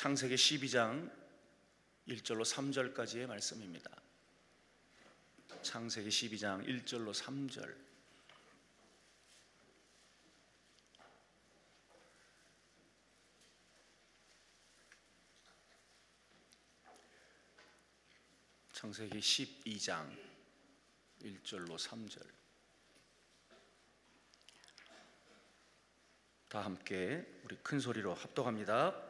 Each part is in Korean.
창세기 12장 1절로 3절까지의 말씀입니다. 창세기 12장 1절로 3절. 창세기 12장 1절로 3절. 다 함께 우리 큰 소리로 합독합니다.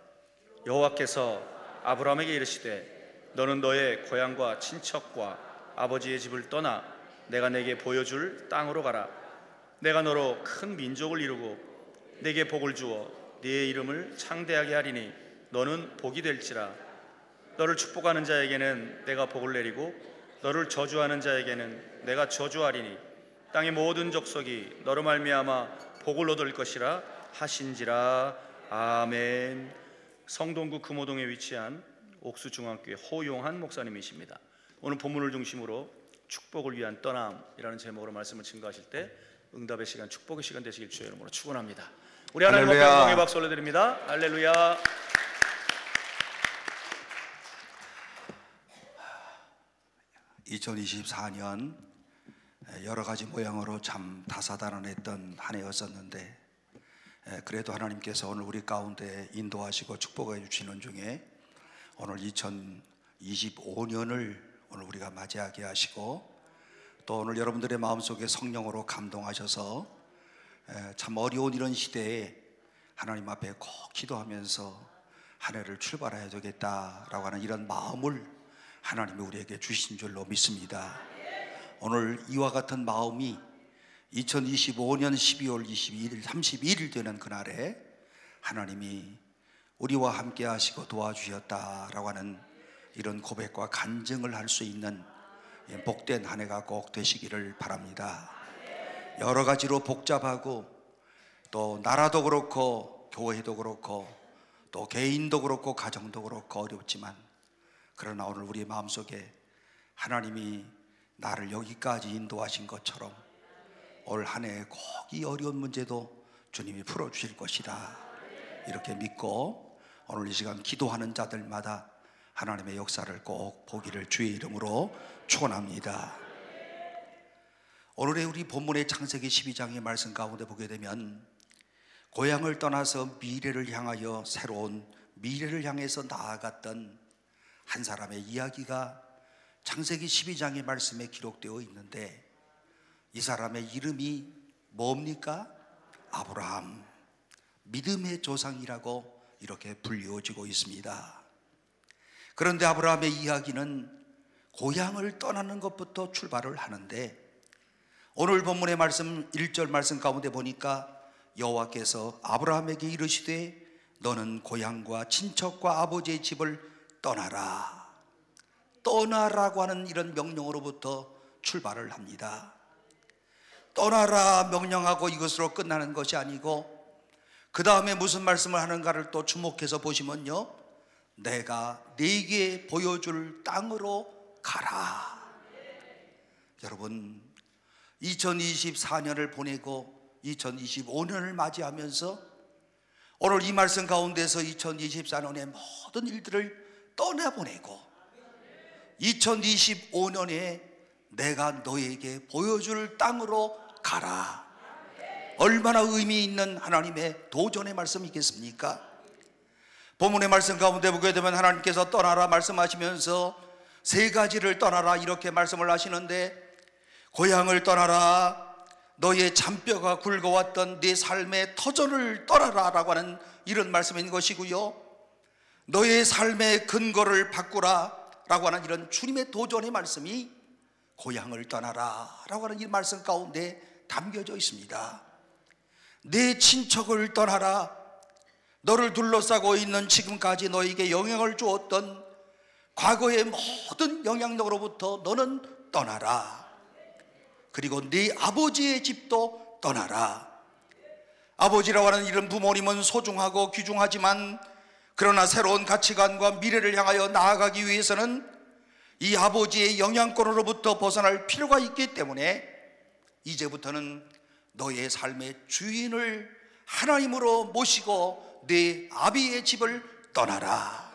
여호와께서 아브라함에게 이르시되 너는 너의 고향과 친척과 아버지의 집을 떠나 내가 내게 보여줄 땅으로 가라. 내가 너로 큰 민족을 이루고 내게 복을 주어 네 이름을 창대하게 하리니 너는 복이 될지라. 너를 축복하는 자에게는 내가 복을 내리고 너를 저주하는 자에게는 내가 저주하리니 땅의 모든 족속이 너로 말미암아 복을 얻을 것이라 하신지라. 아멘. 성동구 금호동에 위치한 옥수중앙교회 호용한 목사님이십니다. 오늘 본문을 중심으로 축복을 위한 떠남이라는 제목으로 말씀을 증거하실 때 응답의 시간, 축복의 시간 되시길 주의 이름으로 축원합니다. 우리 하나님 앞에 영광의 박수 올려드립니다. 할렐루야. (2024년) 여러 가지 모양으로 참 다사다난했던 한 해였었는데, 그래도 하나님께서 오늘 우리 가운데 인도하시고 축복해 주시는 중에 오늘 2025년을 오늘 우리가 맞이하게 하시고, 또 오늘 여러분들의 마음속에 성령으로 감동하셔서 참 어려운 이런 시대에 하나님 앞에 꼭 기도하면서 한 해를 출발해야 되겠다라고 하는 이런 마음을 하나님이 우리에게 주신 줄로 믿습니다. 오늘 이와 같은 마음이 2025년 12월 22일 31일 되는 그날에 하나님이 우리와 함께 하시고 도와주셨다라고 하는 이런 고백과 간증을 할 수 있는 복된 한 해가 꼭 되시기를 바랍니다. 여러 가지로 복잡하고 또 나라도 그렇고 교회도 그렇고 또 개인도 그렇고 가정도 그렇고 어렵지만, 그러나 오늘 우리 마음속에 하나님이 나를 여기까지 인도하신 것처럼 올 한 해 꼭 이 어려운 문제도 주님이 풀어주실 것이다, 이렇게 믿고 오늘 이 시간 기도하는 자들마다 하나님의 역사를 꼭 보기를 주의 이름으로 축원합니다. 오늘의 우리 본문의 창세기 12장의 말씀 가운데 보게 되면 고향을 떠나서 미래를 향하여 새로운 미래를 향해서 나아갔던 한 사람의 이야기가 창세기 12장의 말씀에 기록되어 있는데, 이 사람의 이름이 뭡니까? 아브라함, 믿음의 조상이라고 이렇게 불리워지고 있습니다. 그런데 아브라함의 이야기는 고향을 떠나는 것부터 출발을 하는데, 오늘 본문의 말씀 1절 말씀 가운데 보니까 여호와께서 아브라함에게 이르시되 너는 고향과 친척과 아버지의 집을 떠나라. 떠나라고 하는 이런 명령으로부터 출발을 합니다. 떠나라 명령하고 이것으로 끝나는 것이 아니고, 그 다음에 무슨 말씀을 하는가를 또 주목해서 보시면요, 내가 네게 보여줄 땅으로 가라. 여러분, 2024년을 보내고 2025년을 맞이하면서 오늘 이 말씀 가운데서 2024년의 모든 일들을 떠나보내고 2025년에 내가 너에게 보여줄 땅으로 가라. 얼마나 의미 있는 하나님의 도전의 말씀이겠습니까? 본문의 말씀 가운데 보게 되면 하나님께서 떠나라 말씀하시면서 세 가지를 떠나라 이렇게 말씀을 하시는데, 고향을 떠나라, 너의 잔뼈가 굵어왔던 네 삶의 터전을 떠나라 라고 하는 이런 말씀인 것이고요, 너의 삶의 근거를 바꾸라 라고 하는 이런 주님의 도전의 말씀이 고향을 떠나라 라고 하는 이 말씀 가운데 담겨져 있습니다. 내 친척을 떠나라. 너를 둘러싸고 있는 지금까지 너에게 영향을 주었던 과거의 모든 영향력으로부터 너는 떠나라. 그리고 네 아버지의 집도 떠나라. 아버지라고 하는 이런 부모님은 소중하고 귀중하지만, 그러나 새로운 가치관과 미래를 향하여 나아가기 위해서는 이 아버지의 영향권으로부터 벗어날 필요가 있기 때문에 이제부터는 너의 삶의 주인을 하나님으로 모시고 네 아비의 집을 떠나라.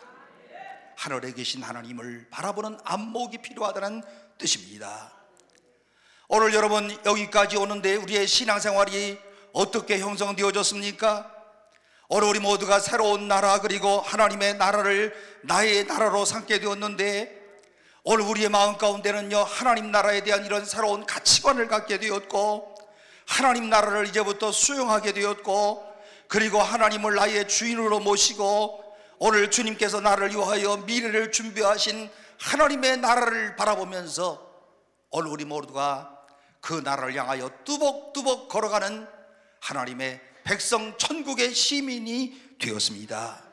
하늘에 계신 하나님을 바라보는 안목이 필요하다는 뜻입니다. 오늘 여러분 여기까지 오는데 우리의 신앙생활이 어떻게 형성되어졌습니까? 오늘 우리 모두가 새로운 나라 그리고 하나님의 나라를 나의 나라로 삼게 되었는데, 오늘 우리의 마음 가운데는요 하나님 나라에 대한 이런 새로운 가치관을 갖게 되었고, 하나님 나라를 이제부터 수용하게 되었고, 그리고 하나님을 나의 주인으로 모시고 오늘 주님께서 나를 위하여 미래를 준비하신 하나님의 나라를 바라보면서 오늘 우리 모두가 그 나라를 향하여 뚜벅뚜벅 걸어가는 하나님의 백성 천국의 시민이 되었습니다.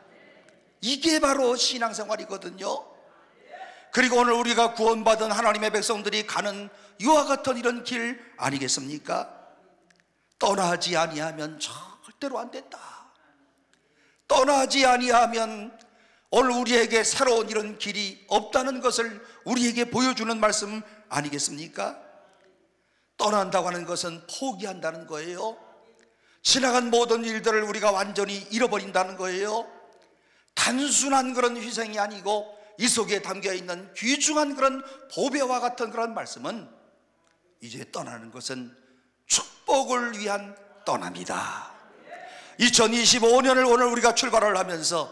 이게 바로 신앙생활이거든요. 그리고 오늘 우리가 구원받은 하나님의 백성들이 가는 이와 같은 이런 길 아니겠습니까? 떠나지 아니하면 절대로 안 된다. 떠나지 아니하면 오늘 우리에게 새로운 이런 길이 없다는 것을 우리에게 보여주는 말씀 아니겠습니까? 떠난다고 하는 것은 포기한다는 거예요. 지나간 모든 일들을 우리가 완전히 잃어버린다는 거예요. 단순한 그런 희생이 아니고 이 속에 담겨있는 귀중한 그런 보배와 같은 그런 말씀은, 이제 떠나는 것은 축복을 위한 떠납니다. 2025년을 오늘 우리가 출발을 하면서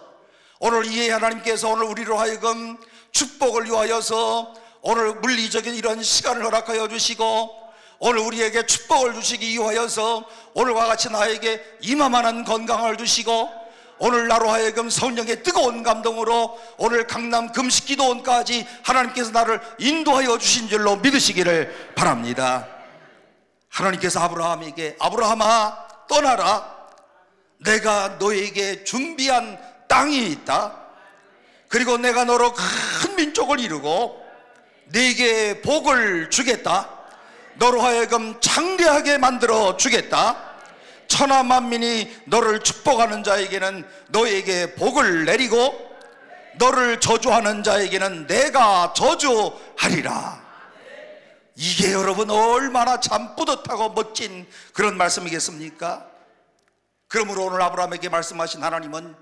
오늘 이 하나님께서 오늘 우리로 하여금 축복을 위하여서 오늘 물리적인 이런 시간을 허락하여 주시고, 오늘 우리에게 축복을 주시기 위하여서 오늘과 같이 나에게 이마만한 건강을 주시고, 오늘 나로 하여금 성령의 뜨거운 감동으로 오늘 강남 금식기도원까지 하나님께서 나를 인도하여 주신 줄로 믿으시기를 바랍니다. 하나님께서 아브라함에게 아브라함아 떠나라, 내가 너에게 준비한 땅이 있다. 그리고 내가 너로 큰 민족을 이루고 네게 복을 주겠다. 너로 하여금 장대하게 만들어 주겠다. 천하 만민이 너를 축복하는 자에게는 너에게 복을 내리고 너를 저주하는 자에게는 내가 저주하리라. 이게 여러분 얼마나 참 뿌듯하고 멋진 그런 말씀이겠습니까? 그러므로 오늘 아브라함에게 말씀하신 하나님은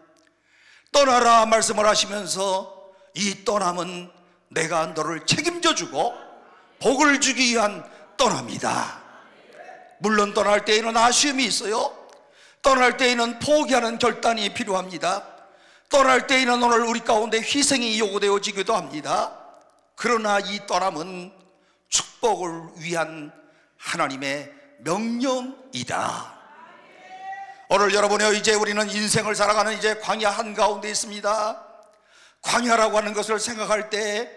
떠나라 말씀을 하시면서 이 떠남은 내가 너를 책임져 주고 복을 주기 위한 떠납니다. 물론 떠날 때에는 아쉬움이 있어요. 떠날 때에는 포기하는 결단이 필요합니다. 떠날 때에는 오늘 우리 가운데 희생이 요구되어지기도 합니다. 그러나 이 떠남은 축복을 위한 하나님의 명령이다. 오늘 여러분의 이제 우리는 인생을 살아가는 이제 광야 한가운데 있습니다. 광야라고 하는 것을 생각할 때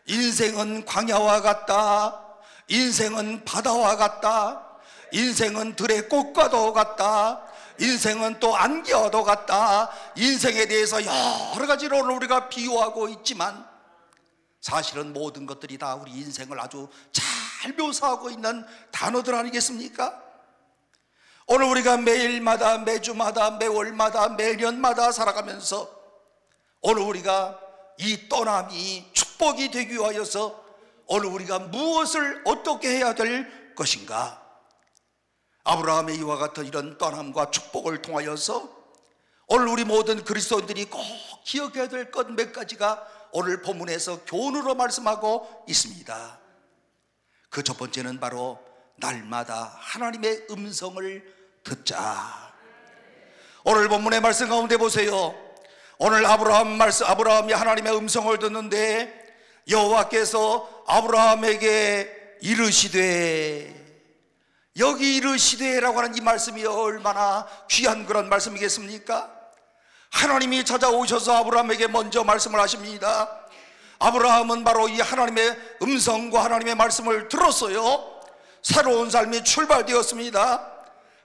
인생은 광야와 같다, 인생은 바다와 같다, 인생은 들의 꽃과도 같다, 인생은 또 안개와도 같다, 인생에 대해서 여러 가지로 오늘 우리가 비유하고 있지만 사실은 모든 것들이 다 우리 인생을 아주 잘 묘사하고 있는 단어들 아니겠습니까? 오늘 우리가 매일마다, 매주마다, 매월마다, 매년마다 살아가면서 오늘 우리가 이 떠남이 축복이 되기 위하여서 오늘 우리가 무엇을 어떻게 해야 될 것인가? 아브라함의 이와 같은 이런 떠남과 축복을 통하여서 오늘 우리 모든 그리스도인들이 꼭 기억해야 될 것 몇 가지가 오늘 본문에서 교훈으로 말씀하고 있습니다. 그 첫 번째는 바로 날마다 하나님의 음성을 듣자. 오늘 본문의 말씀 가운데 보세요. 오늘 아브라함이 하나님의 음성을 듣는데 여호와께서 아브라함에게 이르시되, 여기 이르시되라고 하는 이 말씀이 얼마나 귀한 그런 말씀이겠습니까? 하나님이 찾아오셔서 아브라함에게 먼저 말씀을 하십니다. 아브라함은 바로 이 하나님의 음성과 하나님의 말씀을 들었어요. 새로운 삶이 출발되었습니다.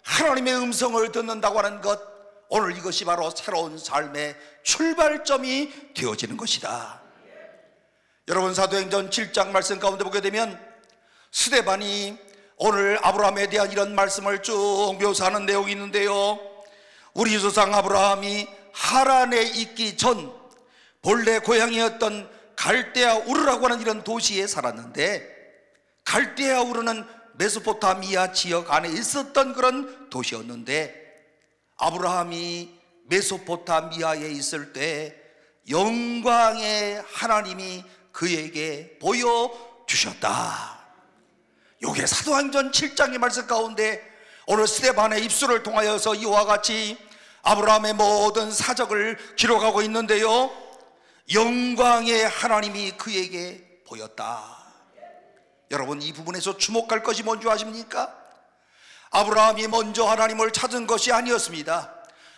하나님의 음성을 듣는다고 하는 것, 오늘 이것이 바로 새로운 삶의 출발점이 되어지는 것이다. 여러분 사도행전 7장 말씀 가운데 보게 되면 스데반이 오늘 아브라함에 대한 이런 말씀을 쭉 묘사하는 내용이 있는데요, 우리 조상 아브라함이 하란에 있기 전 본래 고향이었던 갈대아 우르라고 하는 이런 도시에 살았는데, 갈대아 우르는 메소포타미아 지역 안에 있었던 그런 도시였는데, 아브라함이 메소포타미아에 있을 때 영광의 하나님이 그에게 보여주셨다. 요게 사도행전 7장의 말씀 가운데 오늘 스데반의 입술을 통하여서 이와 같이 아브라함의 모든 사적을 기록하고 있는데요, 영광의 하나님이 그에게 보였다. 여러분, 이 부분에서 주목할 것이 뭔지 아십니까? 아브라함이 먼저 하나님을 찾은 것이 아니었습니다.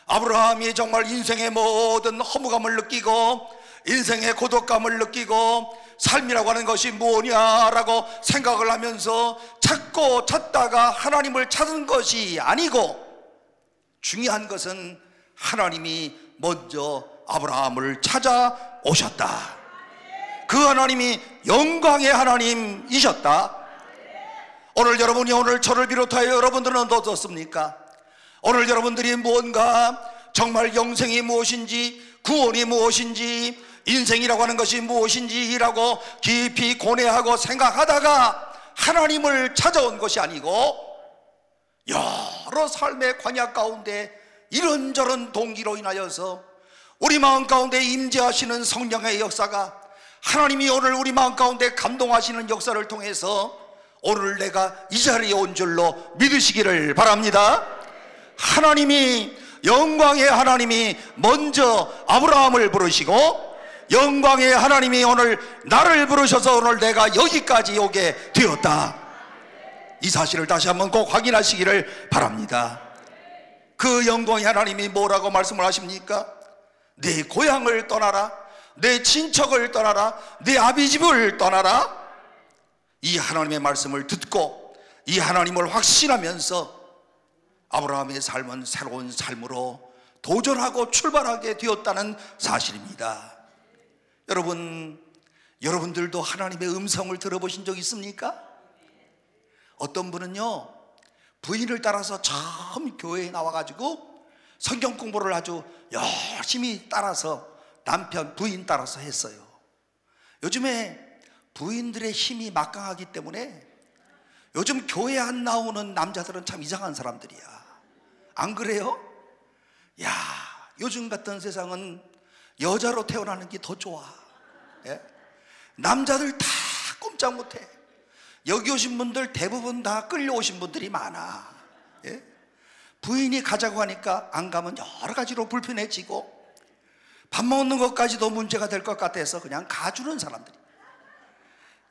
아브라함이 정말 인생의 모든 허무감을 느끼고 인생의 고독감을 느끼고 삶이라고 하는 것이 뭐냐라고 생각을 하면서 찾다가 하나님을 찾은 것이 아니고, 중요한 것은 하나님이 먼저 아브라함을 찾아오셨다. 그 하나님이 영광의 하나님이셨다. 오늘 여러분이 오늘 저를 비롯하여 여러분들은 어떻습니까? 오늘 여러분들이 무언가 정말 영생이 무엇인지, 구원이 무엇인지, 인생이라고 하는 것이 무엇인지라고 깊이 고뇌하고 생각하다가 하나님을 찾아온 것이 아니고, 여러 삶의 광야 가운데 이런저런 동기로 인하여서 우리 마음 가운데 임재하시는 성령의 역사가, 하나님이 오늘 우리 마음 가운데 감동하시는 역사를 통해서 오늘 내가 이 자리에 온 줄로 믿으시기를 바랍니다. 하나님이, 영광의 하나님이 먼저 아브라함을 부르시고 영광의 하나님이 오늘 나를 부르셔서 오늘 내가 여기까지 오게 되었다. 이 사실을 다시 한번 꼭 확인하시기를 바랍니다. 그 영광의 하나님이 뭐라고 말씀을 하십니까? 내 고향을 떠나라, 내 친척을 떠나라, 내 아비집을 떠나라. 이 하나님의 말씀을 듣고 이 하나님을 확신하면서 아브라함의 삶은 새로운 삶으로 도전하고 출발하게 되었다는 사실입니다. 여러분들도 하나님의 음성을 들어보신 적 있습니까? 어떤 분은요, 부인을 따라서 처음 교회에 나와가지고 성경 공부를 아주 열심히 따라서 남편, 부인 따라서 했어요. 요즘에 부인들의 힘이 막강하기 때문에 요즘 교회 안 나오는 남자들은 참 이상한 사람들이야. 안 그래요? 야, 요즘 같은 세상은 여자로 태어나는 게 더 좋아. 예? 남자들 다 꼼짝 못해. 여기 오신 분들 대부분 다 끌려오신 분들이 많아. 예? 부인이 가자고 하니까 안 가면 여러 가지로 불편해지고 밥 먹는 것까지도 문제가 될 것 같아서 그냥 가주는 사람들이.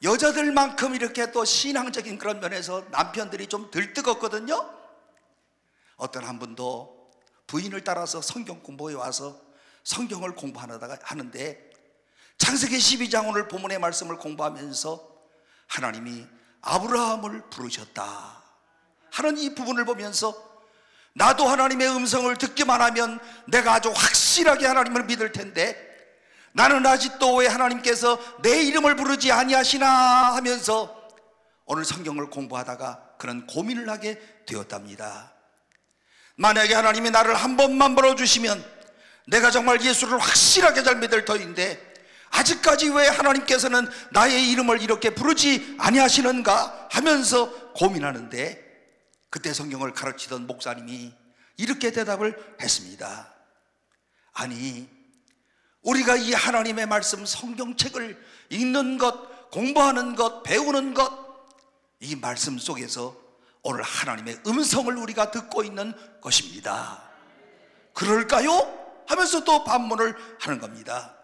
여자들만큼 이렇게 또 신앙적인 그런 면에서 남편들이 좀 덜 뜨겁거든요. 어떤 한 분도 부인을 따라서 성경 공부에 와서 성경을 공부하는데 창세기 12장 오늘 본문의 말씀을 공부하면서 하나님이 아브라함을 부르셨다 하는 이 부분을 보면서 나도 하나님의 음성을 듣기만 하면 내가 아주 확실하게 하나님을 믿을 텐데 나는 아직도 왜 하나님께서 내 이름을 부르지 아니하시나 하면서 오늘 성경을 공부하다가 그런 고민을 하게 되었답니다. 만약에 하나님이 나를 한 번만 불러주시면 내가 정말 예수를 확실하게 잘 믿을 터인데 아직까지 왜 하나님께서는 나의 이름을 이렇게 부르지 아니하시는가 하면서 고민하는데 그때 성경을 가르치던 목사님이 이렇게 대답을 했습니다. 아니, 우리가 이 하나님의 말씀 성경책을 읽는 것, 공부하는 것, 배우는 것, 이 말씀 속에서 오늘 하나님의 음성을 우리가 듣고 있는 것입니다. 그럴까요? 하면서 또 반문을 하는 겁니다.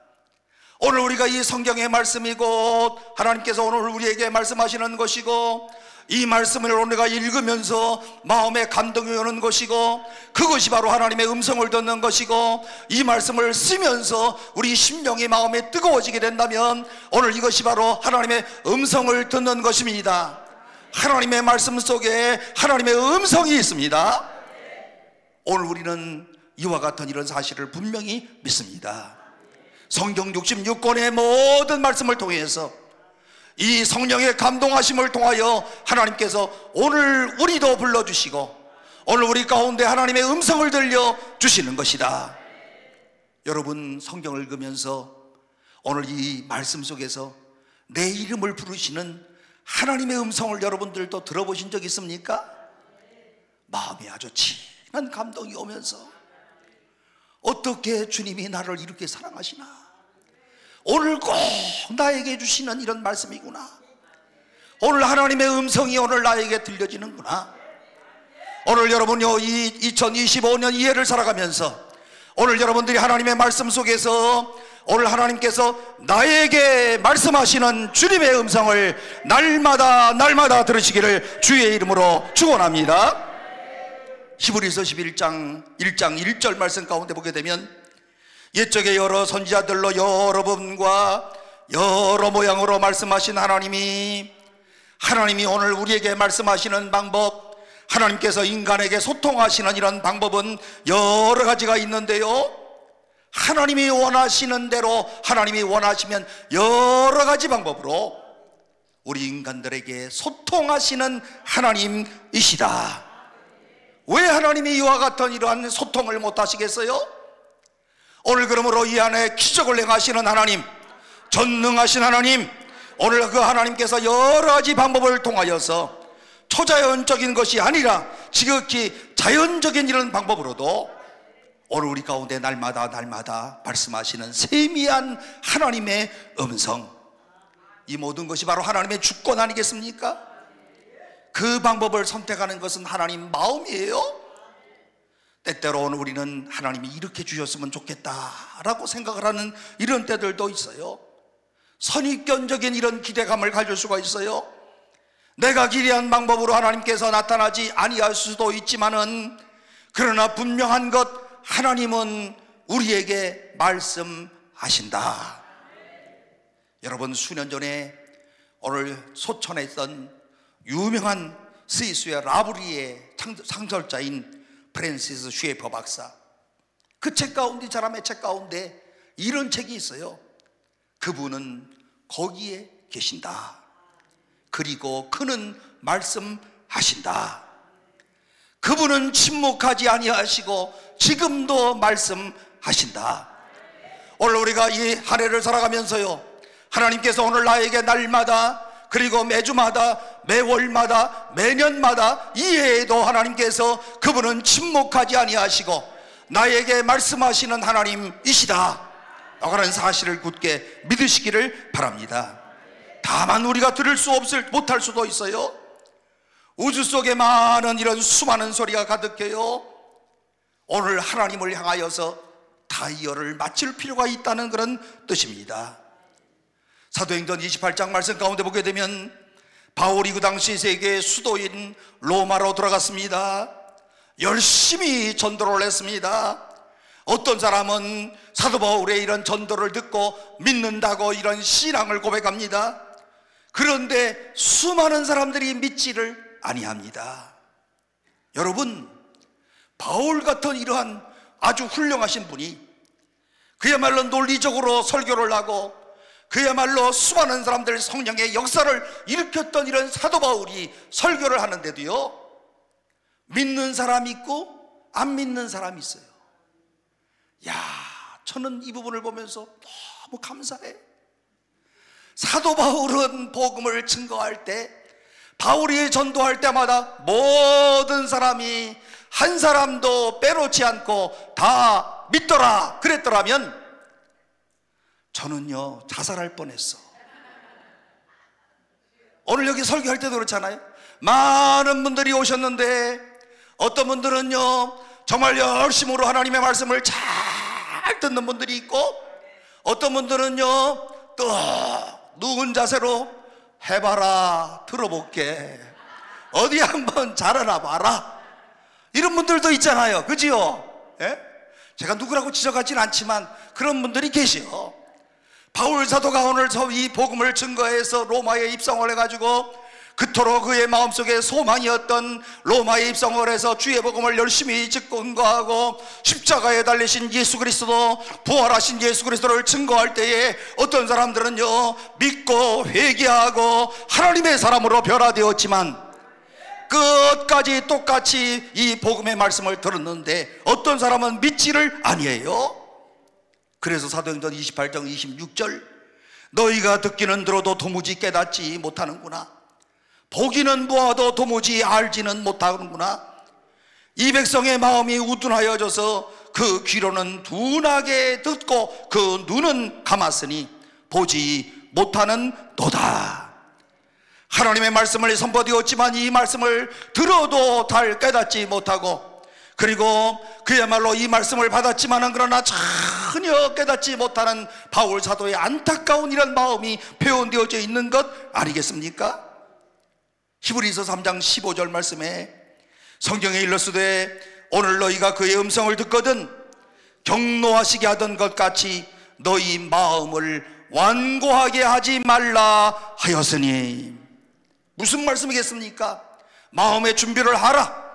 오늘 우리가 이 성경의 말씀이 곧 하나님께서 오늘 우리에게 말씀하시는 것이고 이 말씀을 우리가 읽으면서 마음에 감동이 오는 것이고 그것이 바로 하나님의 음성을 듣는 것이고 이 말씀을 쓰면서 우리 심령이 마음에 뜨거워지게 된다면 오늘 이것이 바로 하나님의 음성을 듣는 것입니다. 하나님의 말씀 속에 하나님의 음성이 있습니다. 오늘 우리는 이와 같은 이런 사실을 분명히 믿습니다. 성경 66권의 모든 말씀을 통해서 이 성령의 감동하심을 통하여 하나님께서 오늘 우리도 불러주시고 오늘 우리 가운데 하나님의 음성을 들려주시는 것이다. 여러분, 성경을 읽으면서 오늘 이 말씀 속에서 내 이름을 부르시는 하나님의 음성을 여러분들도 들어보신 적 있습니까? 마음이 아주 진한 감동이 오면서 어떻게 주님이 나를 이렇게 사랑하시나, 오늘 꼭 나에게 주시는 이런 말씀이구나. 오늘 하나님의 음성이 오늘 나에게 들려지는구나. 오늘 여러분요, 이 2025년 이 해를 살아가면서 오늘 여러분들이 하나님의 말씀 속에서 오늘 하나님께서 나에게 말씀하시는 주님의 음성을 날마다 들으시기를 주의 이름으로 축원합니다. 히브리서 11장 1장 1절 말씀 가운데 보게 되면 옛적에 여러 선지자들로 여러 분과 여러 모양으로 말씀하신 하나님이 오늘 우리에게 말씀하시는 방법, 하나님께서 인간에게 소통하시는 이런 방법은 여러 가지가 있는데요, 하나님이 원하시는 대로, 하나님이 원하시면 여러 가지 방법으로 우리 인간들에게 소통하시는 하나님이시다. 왜 하나님이 이와 같은 이러한 소통을 못하시겠어요? 오늘 그러므로 이 안에 기적을 행하시는 하나님, 전능하신 하나님, 오늘 그 하나님께서 여러 가지 방법을 통하여서 초자연적인 것이 아니라 지극히 자연적인 이런 방법으로도 오늘 우리 가운데 날마다 말씀하시는 세미한 하나님의 음성, 이 모든 것이 바로 하나님의 주권 아니겠습니까? 그 방법을 선택하는 것은 하나님 마음이에요. 때때로 오늘 우리는 하나님이 이렇게 주셨으면 좋겠다라고 생각을 하는 이런 때들도 있어요. 선입견적인 이런 기대감을 가질 수가 있어요. 내가 기대한 방법으로 하나님께서 나타나지 아니할 수도 있지만은, 그러나 분명한 것, 하나님은 우리에게 말씀하신다. 여러분, 수년 전에 오늘 소천에 있던 유명한 스위스의 라브리의 창설자인 프랜시스 쉐퍼 박사, 그 책 가운데, 사람의 책 가운데 이런 책이 있어요. 그분은 거기에 계신다. 그리고 그는 말씀하신다. 그분은 침묵하지 아니하시고 지금도 말씀하신다. 오늘 우리가 이 한 해를 살아가면서요, 하나님께서 오늘 나에게 날마다, 그리고 매주마다, 매월마다, 매년마다, 이 해에도 하나님께서 그분은 침묵하지 아니하시고 나에게 말씀하시는 하나님이시다 라는 사실을 굳게 믿으시기를 바랍니다. 다만 우리가 들을 수 못할 수도 있어요. 우주 속에 많은 이런 수많은 소리가 가득해요. 오늘 하나님을 향하여서 다이얼을 맞출 필요가 있다는 그런 뜻입니다. 사도행전 28장 말씀 가운데 보게 되면 바울이 그 당시 세계의 수도인 로마로 돌아갔습니다. 열심히 전도를 했습니다. 어떤 사람은 사도 바울의 이런 전도를 듣고 믿는다고 이런 신앙을 고백합니다. 그런데 수많은 사람들이 믿지를 아니합니다. 여러분, 바울 같은 이러한 아주 훌륭하신 분이 그야말로 논리적으로 설교를 하고 그야말로 수많은 사람들 성령의 역사를 일으켰던 이런 사도 바울이 설교를 하는데도요, 믿는 사람이 있고 안 믿는 사람이 있어요. 야, 저는 이 부분을 보면서 너무 감사해. 사도 바울은 복음을 증거할 때, 바울이 전도할 때마다 모든 사람이 한 사람도 빼놓지 않고 다 믿더라 그랬더라면 저는요 자살할 뻔했어. 오늘 여기 설교할 때도 그렇잖아요. 많은 분들이 오셨는데 어떤 분들은요 정말 열심으로 하나님의 말씀을 잘 듣는 분들이 있고, 어떤 분들은요 또 누운 자세로 해봐라, 들어볼게, 어디 한번 잘하나 봐라, 이런 분들도 있잖아요. 그지요? 예? 제가 누구라고 지적하진 않지만 그런 분들이 계시요. 바울 사도가 오늘 이 복음을 증거해서 로마에 입성을 해가지고 그토록 그의 마음속에 소망이었던 로마에 입성을 해서 주의 복음을 열심히 증거하고 십자가에 달리신 예수 그리스도, 부활하신 예수 그리스도를 증거할 때에 어떤 사람들은요 믿고 회개하고 하나님의 사람으로 변화되었지만 끝까지 똑같이 이 복음의 말씀을 들었는데 어떤 사람은 믿지를 아니해요. 그래서 사도행전 28장 26절, 너희가 듣기는 들어도 도무지 깨닫지 못하는구나, 보기는 보아도 도무지 알지는 못하는구나. 이 백성의 마음이 우둔하여져서 그 귀로는 둔하게 듣고 그 눈은 감았으니 보지 못하는 도다. 하나님의 말씀을 선포되었지만 이 말씀을 들어도 잘 깨닫지 못하고, 그리고 그야말로 이 말씀을 받았지만은 그러나 전혀 깨닫지 못하는 바울 사도의 안타까운 이런 마음이 표현되어져 있는 것 아니겠습니까? 히브리서 3장 15절 말씀에 성경에 일렀으되 오늘 너희가 그의 음성을 듣거든 경노하시게 하던 것 같이 너희 마음을 완고하게 하지 말라 하였으니. 무슨 말씀이겠습니까? 마음의 준비를 하라.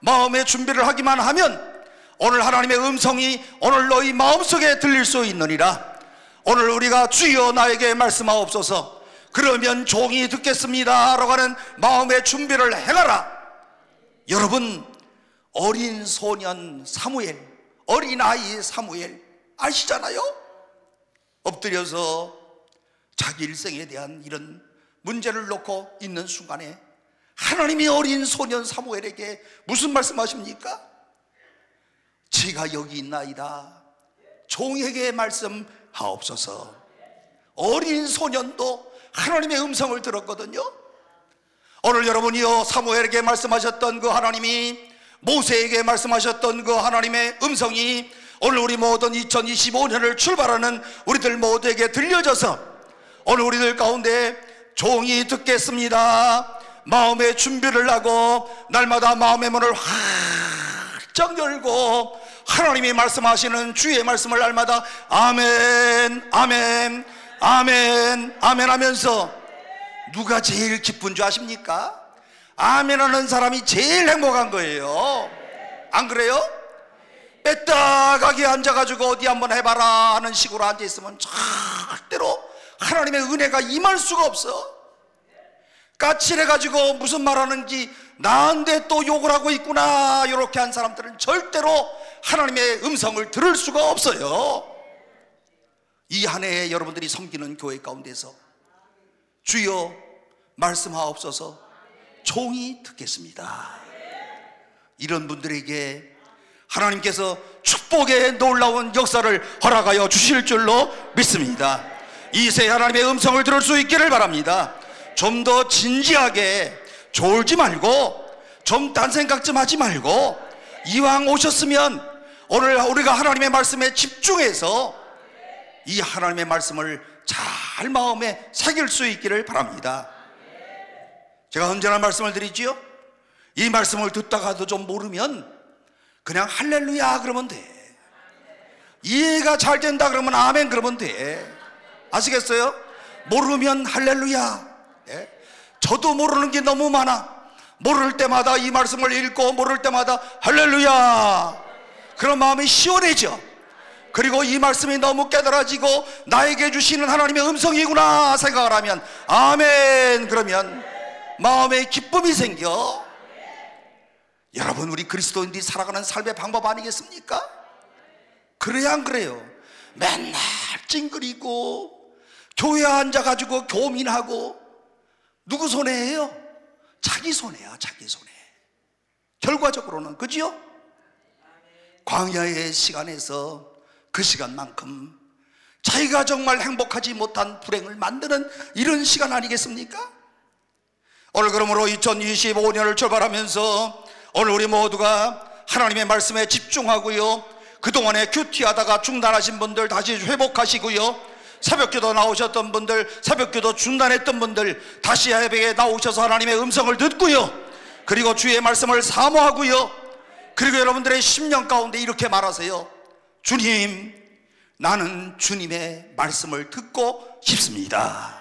마음의 준비를 하기만 하면 오늘 하나님의 음성이 오늘 너희 마음속에 들릴 수 있느니라. 오늘 우리가 주여 나에게 말씀하옵소서, 그러면 종이 듣겠습니다 라고 하는 마음의 준비를 해가라. 여러분, 어린 소년 사무엘, 어린아이 사무엘 아시잖아요? 엎드려서 자기 일생에 대한 이런 문제를 놓고 있는 순간에 하나님이 어린 소년 사무엘에게 무슨 말씀하십니까? 제가 여기 있나이다. 종에게 말씀하옵소서. 어린 소년도 하나님의 음성을 들었거든요. 오늘 여러분이요, 사무엘에게 말씀하셨던 그 하나님이, 모세에게 말씀하셨던 그 하나님의 음성이 오늘 우리 모든 2025년을 출발하는 우리들 모두에게 들려져서 오늘 우리들 가운데 종이 듣겠습니다, 마음의 준비를 하고 날마다 마음의 문을 활짝 열고 하나님이 말씀하시는 주의 말씀을 날마다 아멘 아멘 아멘 아멘 하면서, 누가 제일 기쁜 줄 아십니까? 아멘 하는 사람이 제일 행복한 거예요. 안 그래요? 빼딱하게 앉아가지고 어디 한번 해봐라 하는 식으로 앉아있으면 절대로 하나님의 은혜가 임할 수가 없어. 까칠해가지고 무슨 말하는지 나한테 또 욕을 하고 있구나 이렇게 한 사람들은 절대로 하나님의 음성을 들을 수가 없어요. 이 한 해에 여러분들이 섬기는 교회 가운데서 주여 말씀하옵소서, 종이 듣겠습니다, 이런 분들에게 하나님께서 축복의 놀라운 역사를 허락하여 주실 줄로 믿습니다. 이 새 하나님의 음성을 들을 수 있기를 바랍니다. 좀 더 진지하게 졸지 말고 좀 딴 생각 좀 하지 말고 이왕 오셨으면 오늘 우리가 하나님의 말씀에 집중해서 이 하나님의 말씀을 잘 마음에 새길 수 있기를 바랍니다. 제가 언제나 말씀을 드리지요, 이 말씀을 듣다가도 좀 모르면 그냥 할렐루야 그러면 돼. 이해가 잘 된다 그러면 아멘 그러면 돼. 아시겠어요? 모르면 할렐루야. 네? 저도 모르는 게 너무 많아. 모를 때마다 이 말씀을 읽고 모를 때마다 할렐루야, 그런 마음이 시원해져. 그리고 이 말씀이 너무 깨달아지고 나에게 주시는 하나님의 음성이구나 생각을 하면 아멘 그러면 마음에 기쁨이 생겨. 여러분, 우리 그리스도인들이 살아가는 삶의 방법 아니겠습니까? 그래야 안 그래요? 맨날 찡그리고 교회에 앉아가지고 교민하고 누구 손해예요? 자기 손해야, 자기 손해. 결과적으로는, 그지요? 광야의 시간에서 그 시간만큼 자기가 정말 행복하지 못한 불행을 만드는 이런 시간 아니겠습니까? 오늘 그러므로 2025년을 출발하면서 오늘 우리 모두가 하나님의 말씀에 집중하고요, 그동안에 큐티하다가 중단하신 분들 다시 회복하시고요, 새벽기도 나오셨던 분들, 새벽기도 중단했던 분들 다시 예배에 나오셔서 하나님의 음성을 듣고요, 그리고 주의 말씀을 사모하고요, 그리고 여러분들의 심령 가운데 이렇게 말하세요. 주님, 나는 주님의 말씀을 듣고 싶습니다.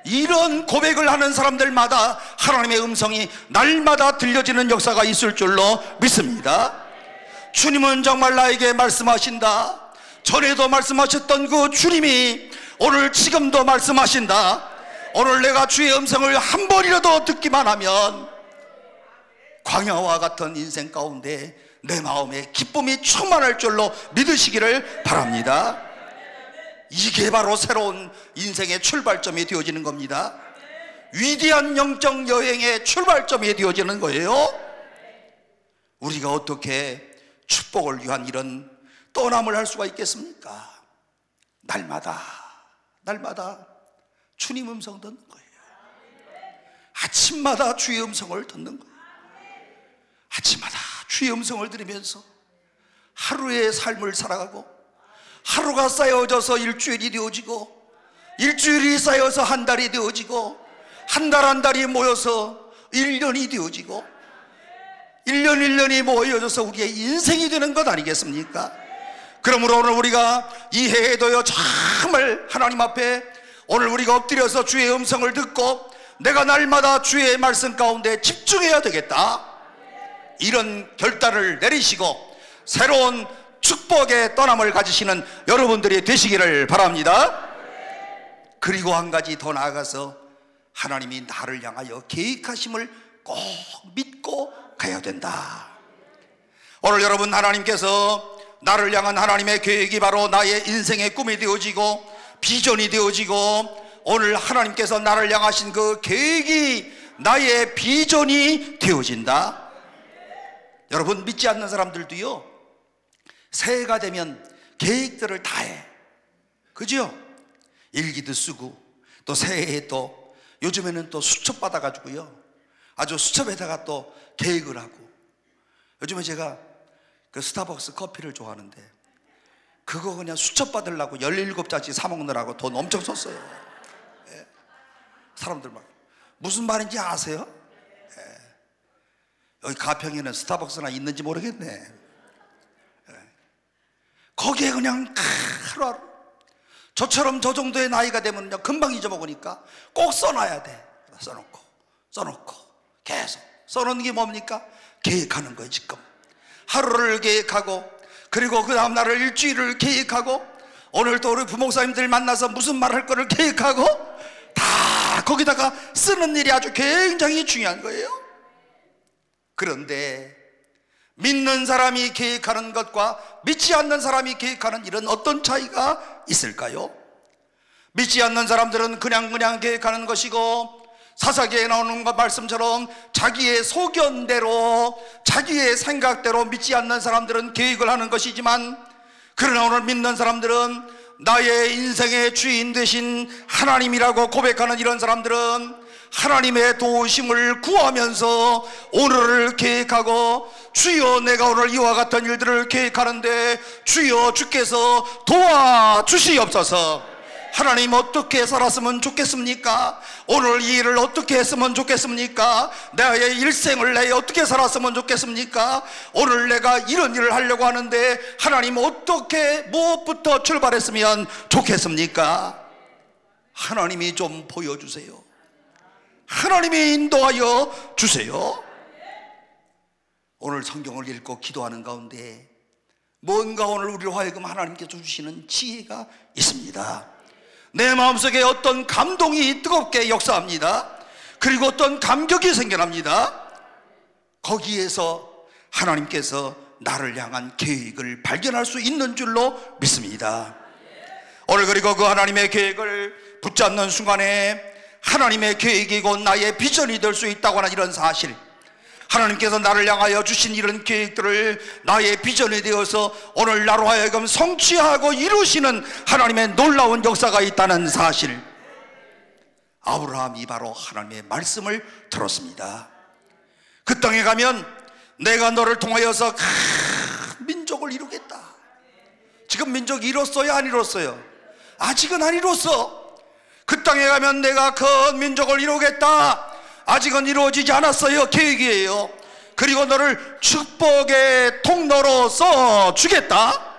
이런 고백을 하는 사람들마다 하나님의 음성이 날마다 들려지는 역사가 있을 줄로 믿습니다. 주님은 정말 나에게 말씀하신다. 전에도 말씀하셨던 그 주님이 오늘 지금도 말씀하신다. 오늘 내가 주의 음성을 한 번이라도 듣기만 하면 광야와 같은 인생 가운데 내 마음에 기쁨이 충만할 줄로 믿으시기를 바랍니다. 이게 바로 새로운 인생의 출발점이 되어지는 겁니다. 위대한 영적 여행의 출발점이 되어지는 거예요. 우리가 어떻게 축복을 위한 이런 떠남을 할 수가 있겠습니까? 날마다 날마다 주님 음성 듣는 거예요. 아침마다 주의 음성을 듣는 거예요. 아침마다 주의 음성을 들으면서 하루의 삶을 살아가고, 하루가 쌓여져서 일주일이 되어지고, 일주일이 쌓여서 한 달이 되어지고, 한 달 한 달이 모여서 1년이 되어지고, 1년 1년이 모여져서 우리의 인생이 되는 것 아니겠습니까? 그러므로 오늘 우리가 이 해에도요, 정말 하나님 앞에 오늘 우리가 엎드려서 주의 음성을 듣고 내가 날마다 주의 말씀 가운데 집중해야 되겠다, 이런 결단을 내리시고 새로운 축복의 떠남을 가지시는 여러분들이 되시기를 바랍니다. 그리고 한 가지 더 나아가서 하나님이 나를 향하여 계획하심을 꼭 믿고 가야 된다. 오늘 여러분, 하나님께서 나를 향한 하나님의 계획이 바로 나의 인생의 꿈이 되어지고 비전이 되어지고, 오늘 하나님께서 나를 향하신 그 계획이 나의 비전이 되어진다. 여러분, 믿지 않는 사람들도요, 새해가 되면 계획들을 다 해. 그죠? 일기도 쓰고, 또 새해에 또 요즘에는 또 수첩 받아가지고요, 아주 수첩에다가 또 계획을 하고. 요즘에 제가 그 스타벅스 커피를 좋아하는데 그거 그냥 수첩 받으려고 17잔씩 사 먹느라고 돈 엄청 썼어요. 예. 사람들 막 무슨 말인지 아세요? 예. 여기 가평에는 스타벅스나 있는지 모르겠네. 예. 거기에 그냥 하루하루, 저처럼 저 정도의 나이가 되면 금방 잊어먹으니까 꼭 써놔야 돼. 써놓고 계속 써놓는 게 뭡니까? 계획하는 거예요. 지금 하루를 계획하고, 그리고 그 다음 날을 일주일을 계획하고, 오늘 또 우리 부목사님들 만나서 무슨 말 할 거를 계획하고, 다 거기다가 쓰는 일이 아주 굉장히 중요한 거예요. 그런데 믿는 사람이 계획하는 것과 믿지 않는 사람이 계획하는 일은 어떤 차이가 있을까요? 믿지 않는 사람들은 그냥 계획하는 것이고, 사사기에 나오는 것 말씀처럼 자기의 소견대로, 자기의 생각대로 믿지 않는 사람들은 계획을 하는 것이지만, 그러나 오늘 믿는 사람들은 나의 인생의 주인 되신 하나님이라고 고백하는 이런 사람들은 하나님의 도우심을 구하면서 오늘을 계획하고, 주여 내가 오늘 이와 같은 일들을 계획하는데 주여 주께서 도와주시옵소서. 하나님, 어떻게 살았으면 좋겠습니까? 오늘 이 일을 어떻게 했으면 좋겠습니까? 나의 일생을 내가 어떻게 살았으면 좋겠습니까? 오늘 내가 이런 일을 하려고 하는데 하나님, 어떻게 무엇부터 출발했으면 좋겠습니까? 하나님이 좀 보여주세요. 하나님이 인도하여 주세요. 오늘 성경을 읽고 기도하는 가운데 뭔가 오늘 우리를 하여금 하나님께서 주시는 지혜가 있습니다. 내 마음속에 어떤 감동이 뜨겁게 역사합니다. 그리고 어떤 감격이 생겨납니다. 거기에서 하나님께서 나를 향한 계획을 발견할 수 있는 줄로 믿습니다. 오늘 그리고 그 하나님의 계획을 붙잡는 순간에 하나님의 계획이 곧 나의 비전이 될 수 있다고 하는 이런 사실, 하나님께서 나를 향하여 주신 이런 계획들을 나의 비전이 되어서 오늘 나로 하여금 성취하고 이루시는 하나님의 놀라운 역사가 있다는 사실, 아브라함이 바로 하나님의 말씀을 들었습니다. 그 땅에 가면 내가 너를 통하여서 큰 민족을 이루겠다. 지금 민족이 이뤘어요? 안 이뤘어요? 아직은 안 이뤘어. 그 땅에 가면 내가 큰 민족을 이루겠다. 아직은 이루어지지 않았어요. 계획이에요. 그리고 너를 축복의 통로로 써주겠다.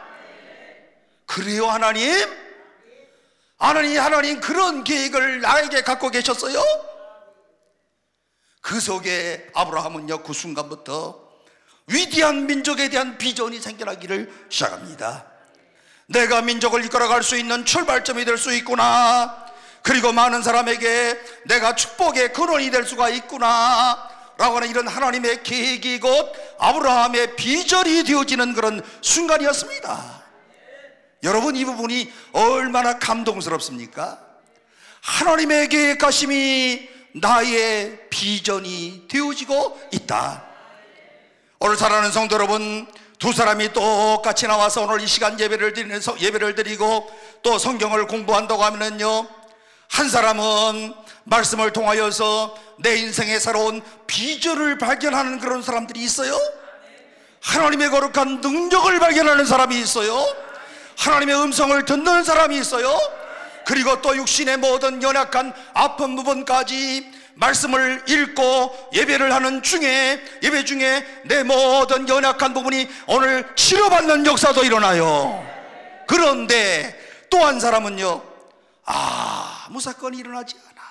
그래요 하나님? 하나님 그런 계획을 나에게 갖고 계셨어요? 그 속에 아브라함은요, 그 순간부터 위대한 민족에 대한 비전이 생겨나기를 시작합니다. 내가 민족을 이끌어갈 수 있는 출발점이 될 수 있구나, 그리고 많은 사람에게 내가 축복의 근원이 될 수가 있구나 라고 하는 이런 하나님의 계획이 곧 아브라함의 비전이 되어지는 그런 순간이었습니다. 여러분, 이 부분이 얼마나 감동스럽습니까? 하나님의 계획하심이 나의 비전이 되어지고 있다. 오늘 사랑하는 성도 여러분, 두 사람이 똑같이 나와서 오늘 이 시간 예배를 드리고 또 성경을 공부한다고 하면은요, 한 사람은 말씀을 통하여서 내 인생에 새로운 비전을 발견하는 그런 사람들이 있어요. 하나님의 거룩한 능력을 발견하는 사람이 있어요. 하나님의 음성을 듣는 사람이 있어요. 그리고 또 육신의 모든 연약한 아픈 부분까지 말씀을 읽고 예배를 하는 중에, 예배 중에 내 모든 연약한 부분이 오늘 치료받는 역사도 일어나요. 그런데 또 한 사람은요, 아무 사건이 일어나지 않아.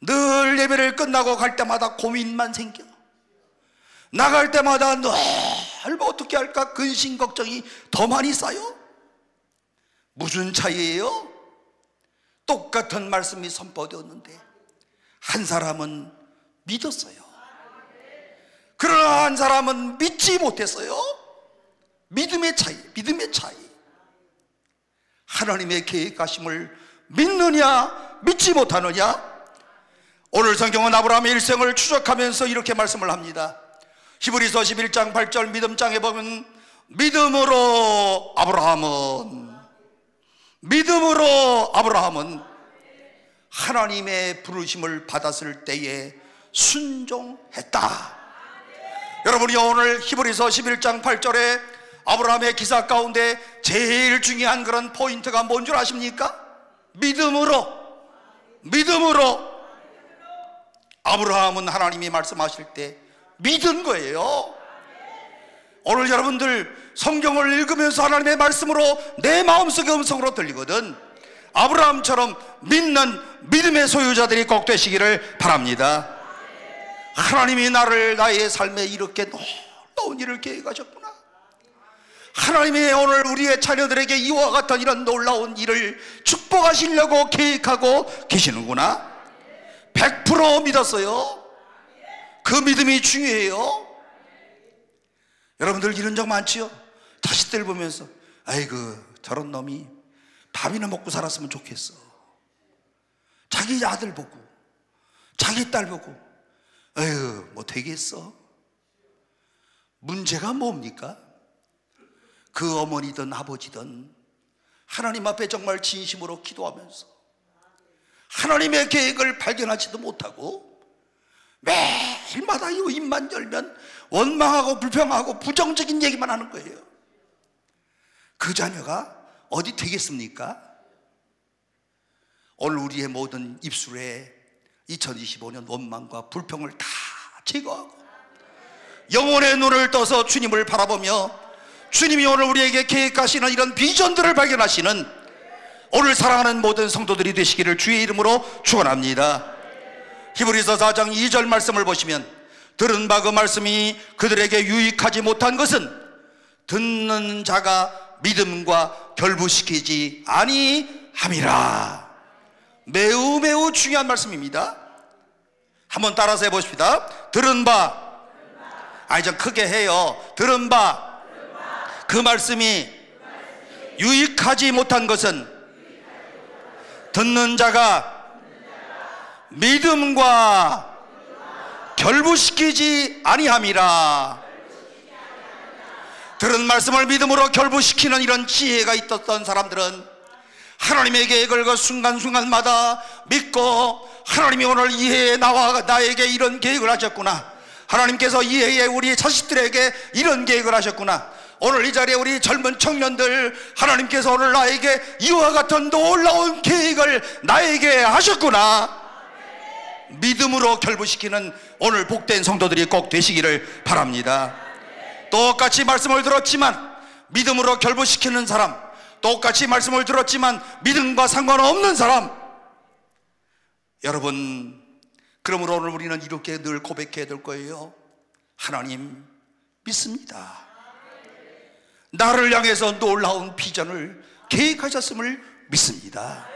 늘 예배를 끝나고 갈 때마다 고민만 생겨. 나갈 때마다 늘 어떻게 할까 근심 걱정이 더 많이 쌓여. 무슨 차이예요? 똑같은 말씀이 선포되었는데 한 사람은 믿었어요. 그러나 한 사람은 믿지 못했어요. 믿음의 차이. 하나님의 계획하심을 믿느냐 믿지 못하느냐. 오늘 성경은 아브라함의 일생을 추적하면서 이렇게 말씀을 합니다. 히브리서 11장 8절 믿음장에 보면 믿음으로 아브라함은 하나님의 부르심을 받았을 때에 순종했다. 여러분이 오늘 히브리서 11장 8절에 아브라함의 기사 가운데 제일 중요한 그런 포인트가 뭔 줄 아십니까? 믿음으로 아브라함은 하나님이 말씀하실 때 믿은 거예요. 오늘 여러분들 성경을 읽으면서 하나님의 말씀으로 내 마음속의 음성으로 들리거든. 아브라함처럼 믿는 믿음의 소유자들이 꼭 되시기를 바랍니다. 하나님이 나의 삶에 이렇게 놀라운 일을 계획하셨구나. 하나님이 오늘 우리의 자녀들에게 이와 같은 이런 놀라운 일을 축복하시려고 계획하고 계시는구나. 100% 믿었어요. 그 믿음이 중요해요. 여러분들 이런 적 많지요? 자식들 보면서 아이고 저런 놈이 밥이나 먹고 살았으면 좋겠어. 자기 아들 보고 자기 딸 보고 아유 뭐 되겠어. 문제가 뭡니까? 그 어머니든 아버지든 하나님 앞에 정말 진심으로 기도하면서 하나님의 계획을 발견하지도 못하고 매일마다 이 입만 열면 원망하고 불평하고 부정적인 얘기만 하는 거예요. 그 자녀가 어디 되겠습니까? 오늘 우리의 모든 입술에 2025년 원망과 불평을 다 제거하고 영혼의 눈을 떠서 주님을 바라보며 주님이 오늘 우리에게 계획하시는 이런 비전들을 발견하시는 오늘 사랑하는 모든 성도들이 되시기를 주의 이름으로 축원합니다. 히브리서 4장 2절 말씀을 보시면 들은 바 그 말씀이 그들에게 유익하지 못한 것은 듣는 자가 믿음과 결부시키지 아니함이라. 매우 중요한 말씀입니다. 한번 따라서 해보십시다. 들은 바, 좀 크게 해요. 들은 바 그 말씀이 유익하지 못한 것은 듣는 자가 믿음과 결부시키지 아니함이라. 들은 말씀을 믿음으로 결부시키는 이런 지혜가 있었던 사람들은 하나님의 계획을 그 순간순간마다 믿고 하나님이 오늘 이해에 나와 나에게 이런 계획을 하셨구나. 하나님께서 이해에 우리 자식들에게 이런 계획을 하셨구나. 오늘 이 자리에 우리 젊은 청년들 하나님께서 오늘 나에게 이와 같은 놀라운 계획을 나에게 하셨구나. 믿음으로 결부시키는 오늘 복된 성도들이 꼭 되시기를 바랍니다. 똑같이 말씀을 들었지만 믿음으로 결부시키는 사람, 똑같이 말씀을 들었지만 믿음과 상관없는 사람, 여러분 그러므로 오늘 우리는 이렇게 늘 고백해야 될 거예요. 하나님 믿습니다. 나를 향해서 놀라운 비전을 계획하셨음을 믿습니다.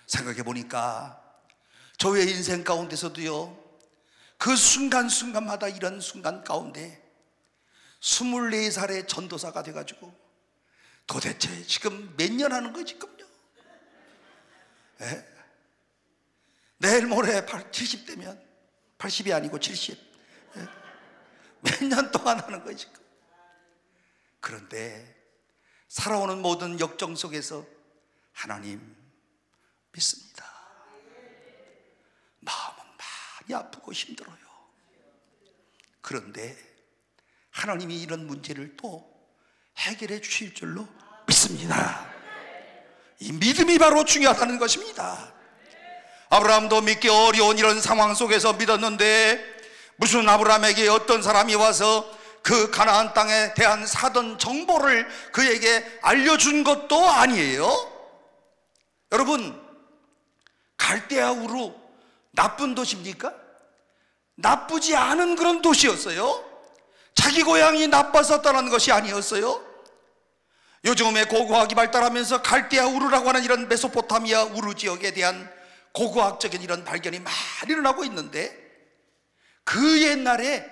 생각해 보니까 저의 인생 가운데서도요, 그 순간순간마다 이런 순간 가운데 24살의 전도사가 돼가지고 도대체 지금 몇 년 하는 거지 지금요? 내일 모레 70 되면 80이 아니고 70 몇 년 동안 하는 것이고. 그런데 살아오는 모든 역정 속에서 하나님 믿습니다. 마음은 많이 아프고 힘들어요. 그런데 하나님이 이런 문제를 또 해결해 주실 줄로 믿습니다. 이 믿음이 바로 중요하다는 것입니다. 아브라함도 믿기 어려운 이런 상황 속에서 믿었는데, 무슨 아브라함에게 어떤 사람이 와서 그 가나안 땅에 대한 사전 정보를 그에게 알려준 것도 아니에요. 여러분, 갈대아 우루 나쁜 도시입니까? 나쁘지 않은 그런 도시였어요. 자기 고향이 나빠서 떠난 것이 아니었어요. 요즘에 고고학이 발달하면서 갈대아 우루라고 하는 이런 메소포타미아 우루 지역에 대한 고고학적인 이런 발견이 많이 일어나고 있는데, 그 옛날에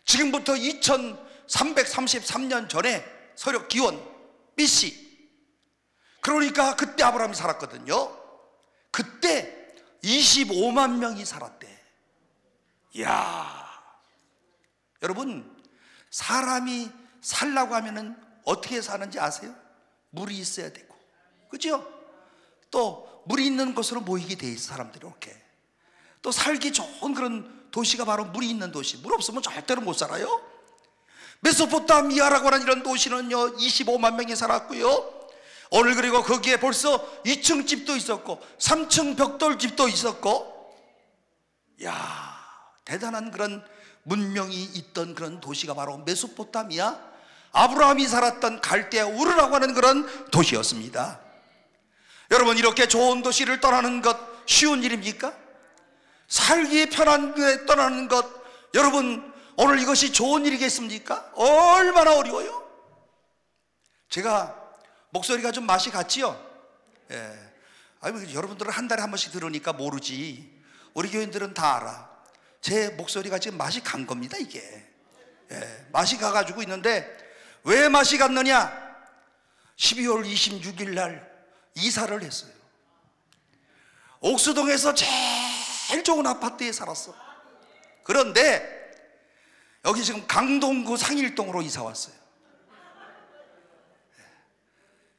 지금부터 2333년 전에 서력 기원 BC, 그러니까 그때 아브라함이 살았거든요. 그때 25만 명이 살았대. 이야, 여러분, 사람이 살라고 하면은 어떻게 사는지 아세요? 물이 있어야 되고, 그죠? 또 물이 있는 곳으로 모이게 돼 있어, 사람들이. 이렇게 또 살기 좋은 그런 도시가 바로 물이 있는 도시. 물 없으면 절대로 못 살아요. 메소포타미아라고 하는 이런 도시는요 25만 명이 살았고요. 오늘 그리고 거기에 벌써 2층 집도 있었고 3층 벽돌 집도 있었고, 야, 대단한 그런 문명이 있던 그런 도시가 바로 메소포타미아, 아브라함이 살았던 갈대아 우르라고 하는 그런 도시였습니다. 여러분, 이렇게 좋은 도시를 떠나는 것 쉬운 일입니까? 살기 편한 데 떠나는 것, 여러분, 오늘 이것이 좋은 일이겠습니까? 얼마나 어려워요. 제가 목소리가 좀 맛이 갔지요? 예. 아니, 여러분들은 한 달에 한 번씩 들으니까 모르지. 우리 교인들은 다 알아. 제 목소리가 지금 맛이 간 겁니다, 이게. 예. 맛이 가가지고 있는데, 왜 맛이 갔느냐? 12월 26일 날 이사를 했어요. 옥수동에서 제일 좋은 아파트에 살았어. 그런데 여기 지금 강동구 상일동으로 이사 왔어요.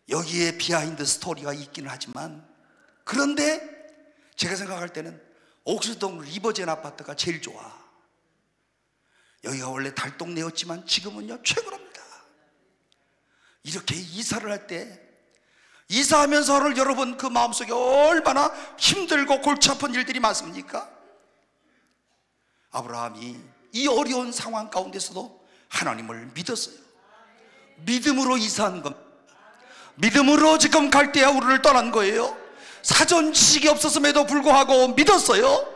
여기에 비하인드 스토리가 있기는 하지만, 그런데 제가 생각할 때는 옥수동 리버젠 아파트가 제일 좋아. 여기가 원래 달동네였지만 지금은요 최고랍니다. 이렇게 이사를 할 때, 이사하면서를 여러분 그 마음속에 얼마나 힘들고 골치 아픈 일들이 많습니까? 아브라함이 이 어려운 상황 가운데서도 하나님을 믿었어요. 믿음으로 이사한 겁니다. 믿음으로 지금 갈대아 우르를 떠난 거예요. 사전 지식이 없었음에도 불구하고 믿었어요.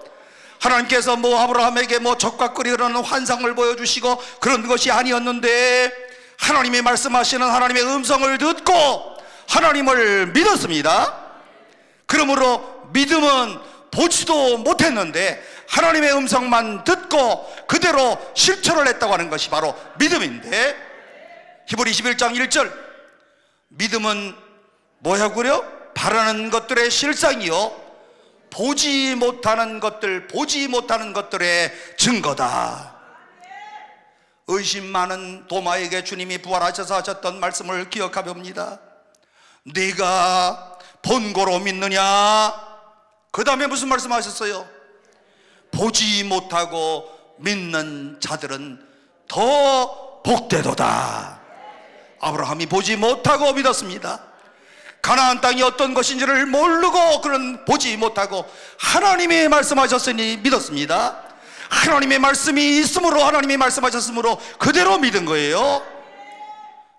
하나님께서 아브라함에게 적각거리는 환상을 보여주시고 그런 것이 아니었는데, 하나님이 말씀하시는 하나님의 음성을 듣고 하나님을 믿었습니다. 그러므로 믿음은 보지도 못했는데 하나님의 음성만 듣고 그대로 실천을 했다고 하는 것이 바로 믿음인데, 히브리 21장 1절, 믿음은 뭐냐고요? 바라는 것들의 실상이요 보지 못하는 것들의 증거다. 의심 많은 도마에게 주님이 부활하셔서 하셨던 말씀을 기억해 봅니다. 네가 본고로 믿느냐? 그 다음에 무슨 말씀 하셨어요? 보지 못하고 믿는 자들은 더 복되도다. 아브라함이 보지 못하고 믿었습니다. 가나안 땅이 어떤 것인지를 모르고 보지 못하고 하나님이 말씀하셨으니 믿었습니다. 하나님의 말씀이 있으므로, 하나님이 말씀하셨으므로 그대로 믿은 거예요.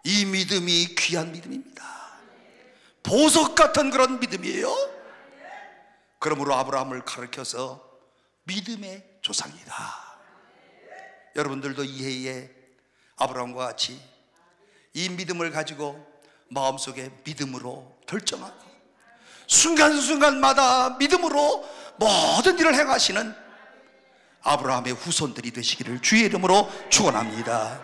이 믿음이 귀한 믿음입니다. 보석 같은 그런 믿음이에요. 그러므로 아브라함을 가르쳐서 믿음의 조상이다. 여러분들도 이해에 아브라함과 같이 이 믿음을 가지고 마음속에 믿음으로 결정하고 순간순간마다 믿음으로 모든 일을 행하시는 아브라함의 후손들이 되시기를 주의 이름으로 축원합니다.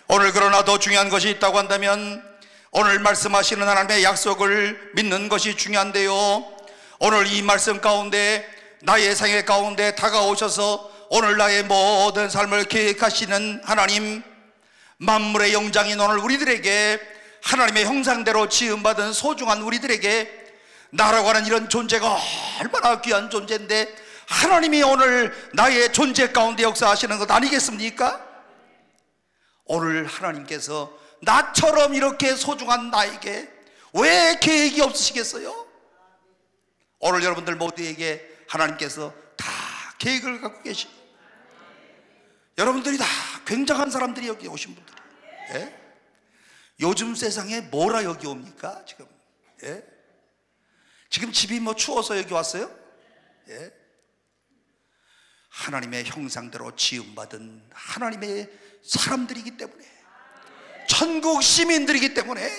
오늘 그러나 더 중요한 것이 있다고 한다면, 오늘 말씀하시는 하나님의 약속을 믿는 것이 중요한데요, 오늘 이 말씀 가운데 나의 생애 가운데 다가오셔서 오늘 나의 모든 삶을 계획하시는 하나님, 만물의 영장인 오늘 우리들에게, 하나님의 형상대로 지음받은 소중한 우리들에게 나라고 하는 이런 존재가 얼마나 귀한 존재인데 하나님이 오늘 나의 존재 가운데 역사하시는 것 아니겠습니까? 오늘 하나님께서 나처럼 이렇게 소중한 나에게 왜 계획이 없으시겠어요? 오늘 여러분들 모두에게 하나님께서 다 계획을 갖고 계시고, 여러분들이 다 굉장한 사람들이 여기 오신 분들. 예? 요즘 세상에 뭐라 여기 옵니까 지금? 예? 지금 집이 뭐 추워서 여기 왔어요? 예? 하나님의 형상대로 지음받은 하나님의 사람들이기 때문에, 천국 시민들이기 때문에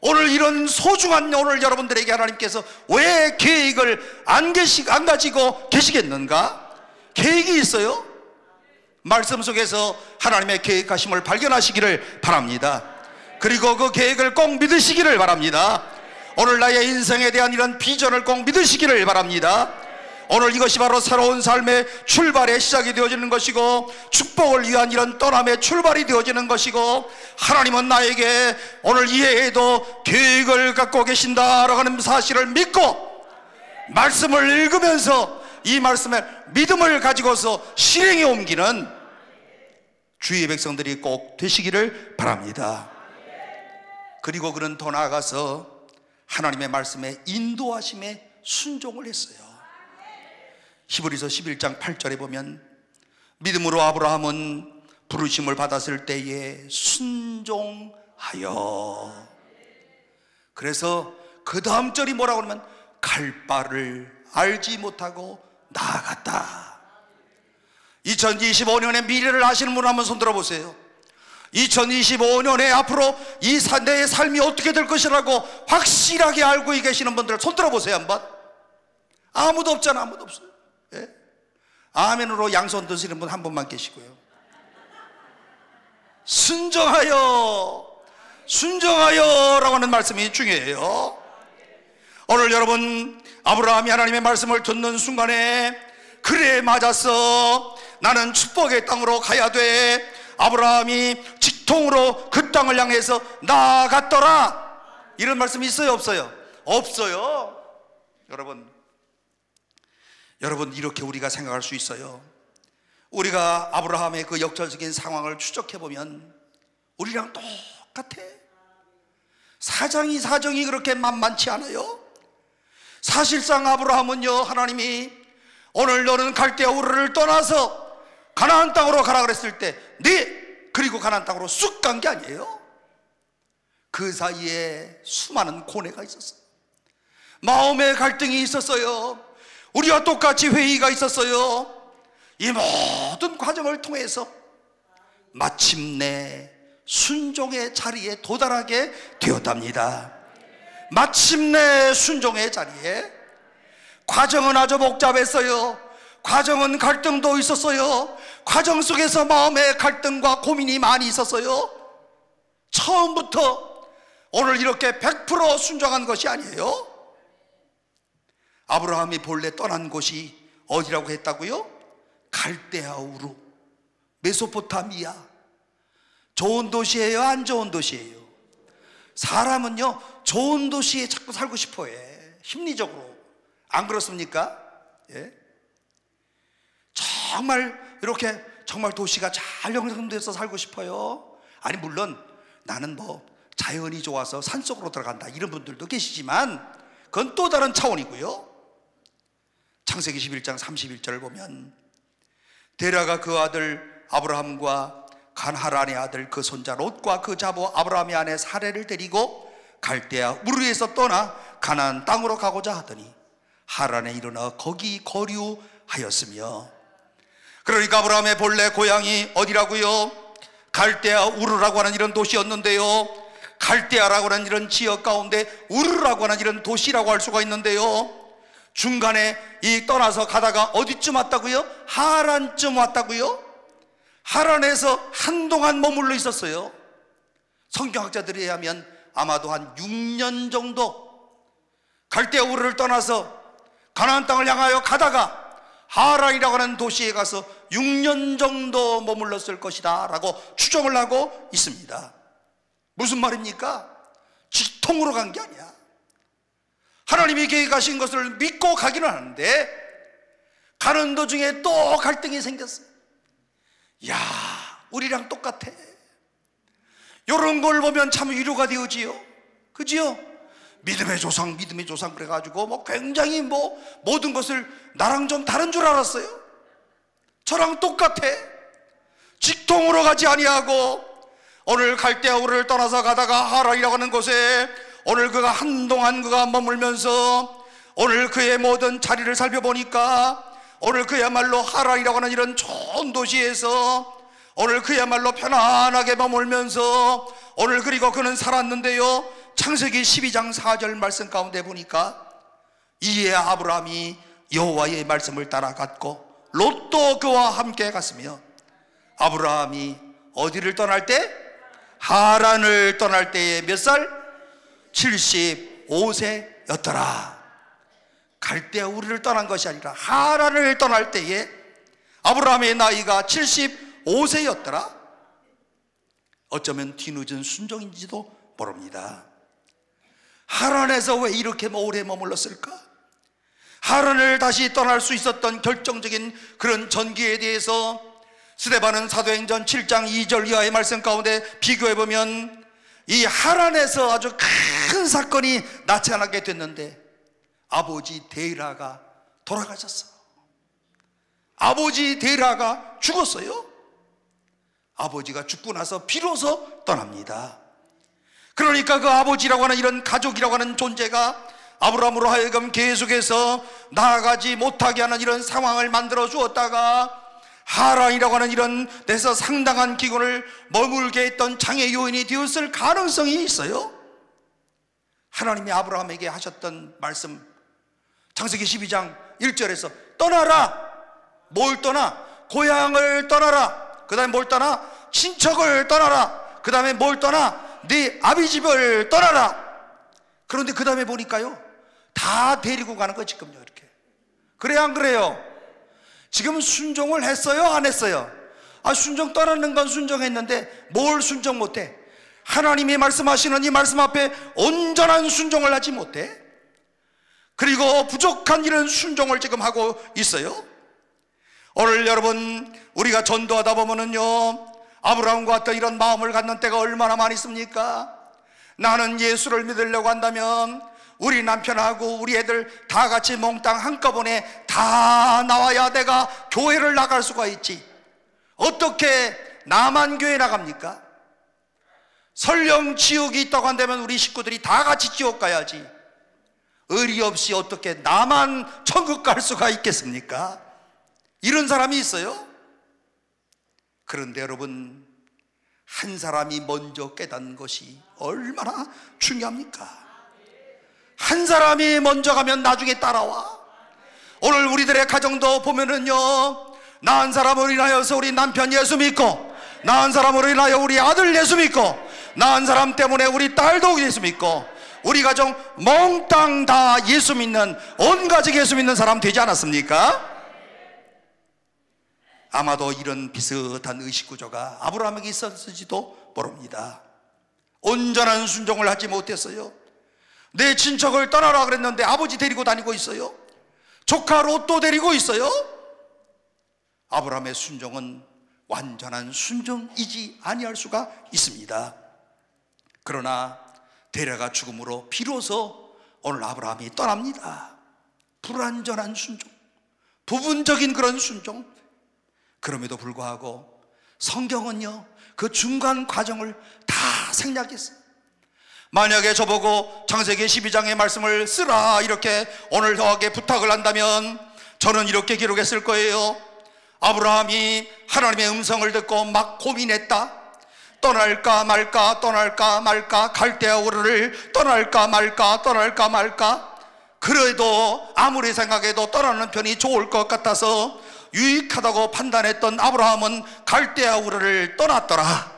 오늘 이런 소중한 오늘 여러분들에게 하나님께서 왜 계획을 안 가지고 계시겠는가? 계획이 있어요. 말씀 속에서 하나님의 계획하심을 발견하시기를 바랍니다. 그리고 그 계획을 꼭 믿으시기를 바랍니다. 오늘 나의 인생에 대한 이런 비전을 꼭 믿으시기를 바랍니다. 오늘 이것이 바로 새로운 삶의 출발의 시작이 되어지는 것이고, 축복을 위한 이런 떠남의 출발이 되어지는 것이고, 하나님은 나에게 오늘 이해에도 계획을 갖고 계신다라고 하는 사실을 믿고 말씀을 읽으면서 이 말씀에 믿음을 가지고서 실행에 옮기는 주의 백성들이 꼭 되시기를 바랍니다. 그리고 그는 더 나아가서 하나님의 말씀에 인도하심에 순종을 했어요. 히브리서 11장 8절에 보면 믿음으로 아브라함은 부르심을 받았을 때에 순종하여, 그래서 그 다음 절이 뭐라고 하면 갈 바를 알지 못하고 나아갔다. 2025년의 미래를 아시는 분 한번 손 들어보세요. 2025년에 앞으로 내 삶이 어떻게 될 것이라고 확실하게 알고 계시는 분들 손 들어보세요 한번. 아무도 없잖아. 아무도 없어요. 예? 아멘으로 양손 드시는 분 한 분만 계시고요. 순종하여 라고 하는 말씀이 중요해요. 오늘 여러분, 아브라함이 하나님의 말씀을 듣는 순간에 그래 맞았어, 나는 축복의 땅으로 가야 돼, 아브라함이 직통으로 그 땅을 향해서 나아갔더라, 이런 말씀이 있어요 없어요? 없어요. 여러분 이렇게 우리가 생각할 수 있어요. 우리가 아브라함의 그 역설적인 상황을 추적해보면 우리랑 똑같아. 사정이 그렇게 만만치 않아요. 사실상 아브라함은요, 하나님이 오늘 너는 갈대아 우르를 떠나서 가나안 땅으로 가라 그랬을 때 그리고 가나안 땅으로 쑥 간 게 아니에요. 그 사이에 수많은 고뇌가 있었어요. 마음의 갈등이 있었어요. 우리와 똑같이 회의가 있었어요. 이 모든 과정을 통해서 마침내 순종의 자리에 도달하게 되었답니다. 마침내 순종의 자리에. 과정은 아주 복잡했어요. 과정은 갈등도 있었어요. 과정 속에서 마음의 갈등과 고민이 많이 있었어요. 처음부터 오늘 이렇게 100% 순종한 것이 아니에요. 아브라함이 본래 떠난 곳이 어디라고 했다고요? 갈대아 우르, 메소포타미아. 좋은 도시예요, 안 좋은 도시예요? 사람은요 좋은 도시에 자꾸 살고 싶어 해, 심리적으로. 안 그렇습니까? 예? 정말 이렇게 정말 도시가 잘 형성돼서 살고 싶어요. 아니 물론 나는 뭐 자연이 좋아서 산속으로 들어간다 이런 분들도 계시지만 그건 또 다른 차원이고요. 창세기 11장 31절을 보면 데라가 그 아들 아브라함과 간하란의 아들 그 손자 롯과 그 자부 아브라함의 아내 사레를 데리고 갈대아 우르에서 떠나 가나안 땅으로 가고자 하더니 하란에 이르러 거기 거류하였으며. 그러니까 아브라함의 본래 고향이 어디라고요? 갈대아 우르라고 하는 이런 도시였는데요, 갈대아라고 하는 이런 지역 가운데 우르라고 하는 이런 도시라고 할 수가 있는데요, 중간에 이 떠나서 가다가 어디쯤 왔다고요? 하란쯤 왔다고요? 하란에서 한동안 머물러 있었어요. 성경학자들에 의하면 아마도 한 6년 정도 갈대아 우르를 떠나서 가나안 땅을 향하여 가다가 하란이라고 하는 도시에 가서 6년 정도 머물렀을 것이다 라고 추정을 하고 있습니다. 무슨 말입니까? 직통으로 간 게 아니야. 하나님이 계획하신 것을 믿고 가기는 하는데 가는 도중에 또 갈등이 생겼어요. 야, 우리랑 똑같아. 이런 걸 보면 참 위로가 되어지요. 그지요? 믿음의 조상 그래가지고 뭐 굉장히 뭐 모든 것을 나랑 좀 다른 줄 알았어요. 저랑 똑같아. 직통으로 가지 아니하고 오늘 갈대아 우르를 떠나서 가다가 하란이라고 하는 곳에 오늘 그가 한동안 그가 머물면서 오늘 그의 모든 자리를 살펴보니까 오늘 그야말로 하란이라고 하는 이런 좋은 도시에서 오늘 그야말로 편안하게 머물면서 오늘 그리고 그는 살았는데요, 창세기 12장 4절 말씀 가운데 보니까 이에 아브라함이 여호와의 말씀을 따라갔고 롯도 그와 함께 갔으며 아브라함이 어디를 떠날 때? 하란을 떠날 때에 몇 살? 75세였더라. 갈대아 우르를 떠난 것이 아니라 하란을 떠날 때에 아브라함의 나이가 75세였더라. 어쩌면 뒤늦은 순종인지도 모릅니다. 하란에서 왜 이렇게 오래 머물렀을까? 하란을 다시 떠날 수 있었던 결정적인 그런 전기에 대해서 스데반은 사도행전 7장 2절 이하의 말씀 가운데 비교해보면 이 하란에서 아주 큰 사건이 나타나게 됐는데 아버지 데라가 돌아가셨어. 아버지 데라가 죽었어요. 아버지가 죽고 나서 비로소 떠납니다. 그러니까 그 아버지라고 하는 이런 가족이라고 하는 존재가 아브라함으로 하여금 계속해서 나아가지 못하게 하는 이런 상황을 만들어 주었다가 하란이라고 하는 이런 데서 상당한 기간을 머물게 했던 장애 요인이 되었을 가능성이 있어요. 하나님이 아브라함에게 하셨던 말씀 창세기 12장 1절에서 떠나라. 뭘 떠나? 고향을 떠나라. 그 다음에 뭘 떠나? 친척을 떠나라. 그 다음에 뭘 떠나? 네 아비 집을 떠나라. 그런데 그 다음에 보니까요, 다 데리고 가는 거 지금요. 이렇게. 그래요 안 그래요? 지금 순종을 했어요 안 했어요? 순종 떠나는 건 순종했는데 뭘 순종 못해? 하나님이 말씀하시는 이 말씀 앞에 온전한 순종을 하지 못해. 그리고 부족한 이런 순종을 지금 하고 있어요. 오늘 여러분 우리가 전도하다 보면은요, 아브라함과 같은 이런 마음을 갖는 때가 얼마나 많이 있습니까? 나는 예수를 믿으려고 한다면 우리 남편하고 우리 애들 다 같이 몽땅 한꺼번에 다 나와야 내가 교회를 나갈 수가 있지. 어떻게 나만 교회 나갑니까? 설령 지옥이 있다고 한다면 우리 식구들이 다 같이 지옥 가야지. 의리 없이 어떻게 나만 천국 갈 수가 있겠습니까? 이런 사람이 있어요. 그런데 여러분, 한 사람이 먼저 깨닫는 것이 얼마나 중요합니까? 한 사람이 먼저 가면 나중에 따라와. 오늘 우리들의 가정도 보면은요, 낳은 사람으로 인하여서 우리 남편 예수 믿고, 낳은 사람으로 인하여 우리 아들 예수 믿고, 낳은 사람 때문에 우리 딸도 예수 믿고, 우리 가정 몽땅 다 예수 믿는, 온 가족 예수 믿는 사람 되지 않았습니까? 아마도 이런 비슷한 의식구조가 아브라함에게 있었을지도 모릅니다. 온전한 순종을 하지 못했어요. 내 친척을 떠나라 그랬는데 아버지 데리고 다니고 있어요. 조카 롯도 데리고 있어요. 아브라함의 순종은 완전한 순종이지 아니할 수가 있습니다. 그러나 데라가 죽음으로 비로소 오늘 아브라함이 떠납니다. 불완전한 순종, 부분적인 그런 순종. 그럼에도 불구하고 성경은요, 그 중간 과정을 다 생략했어요. 만약에 저보고 창세기 12장의 말씀을 쓰라 이렇게 오늘 저에게 부탁을 한다면 저는 이렇게 기록했을 거예요. 아브라함이 하나님의 음성을 듣고 막 고민했다. 떠날까 말까, 떠날까 말까, 갈대아 우르를 떠날까 말까, 떠날까 말까. 그래도 아무리 생각해도 떠나는 편이 좋을 것 같아서 유익하다고 판단했던 아브라함은 갈대아 우르를 떠났더라.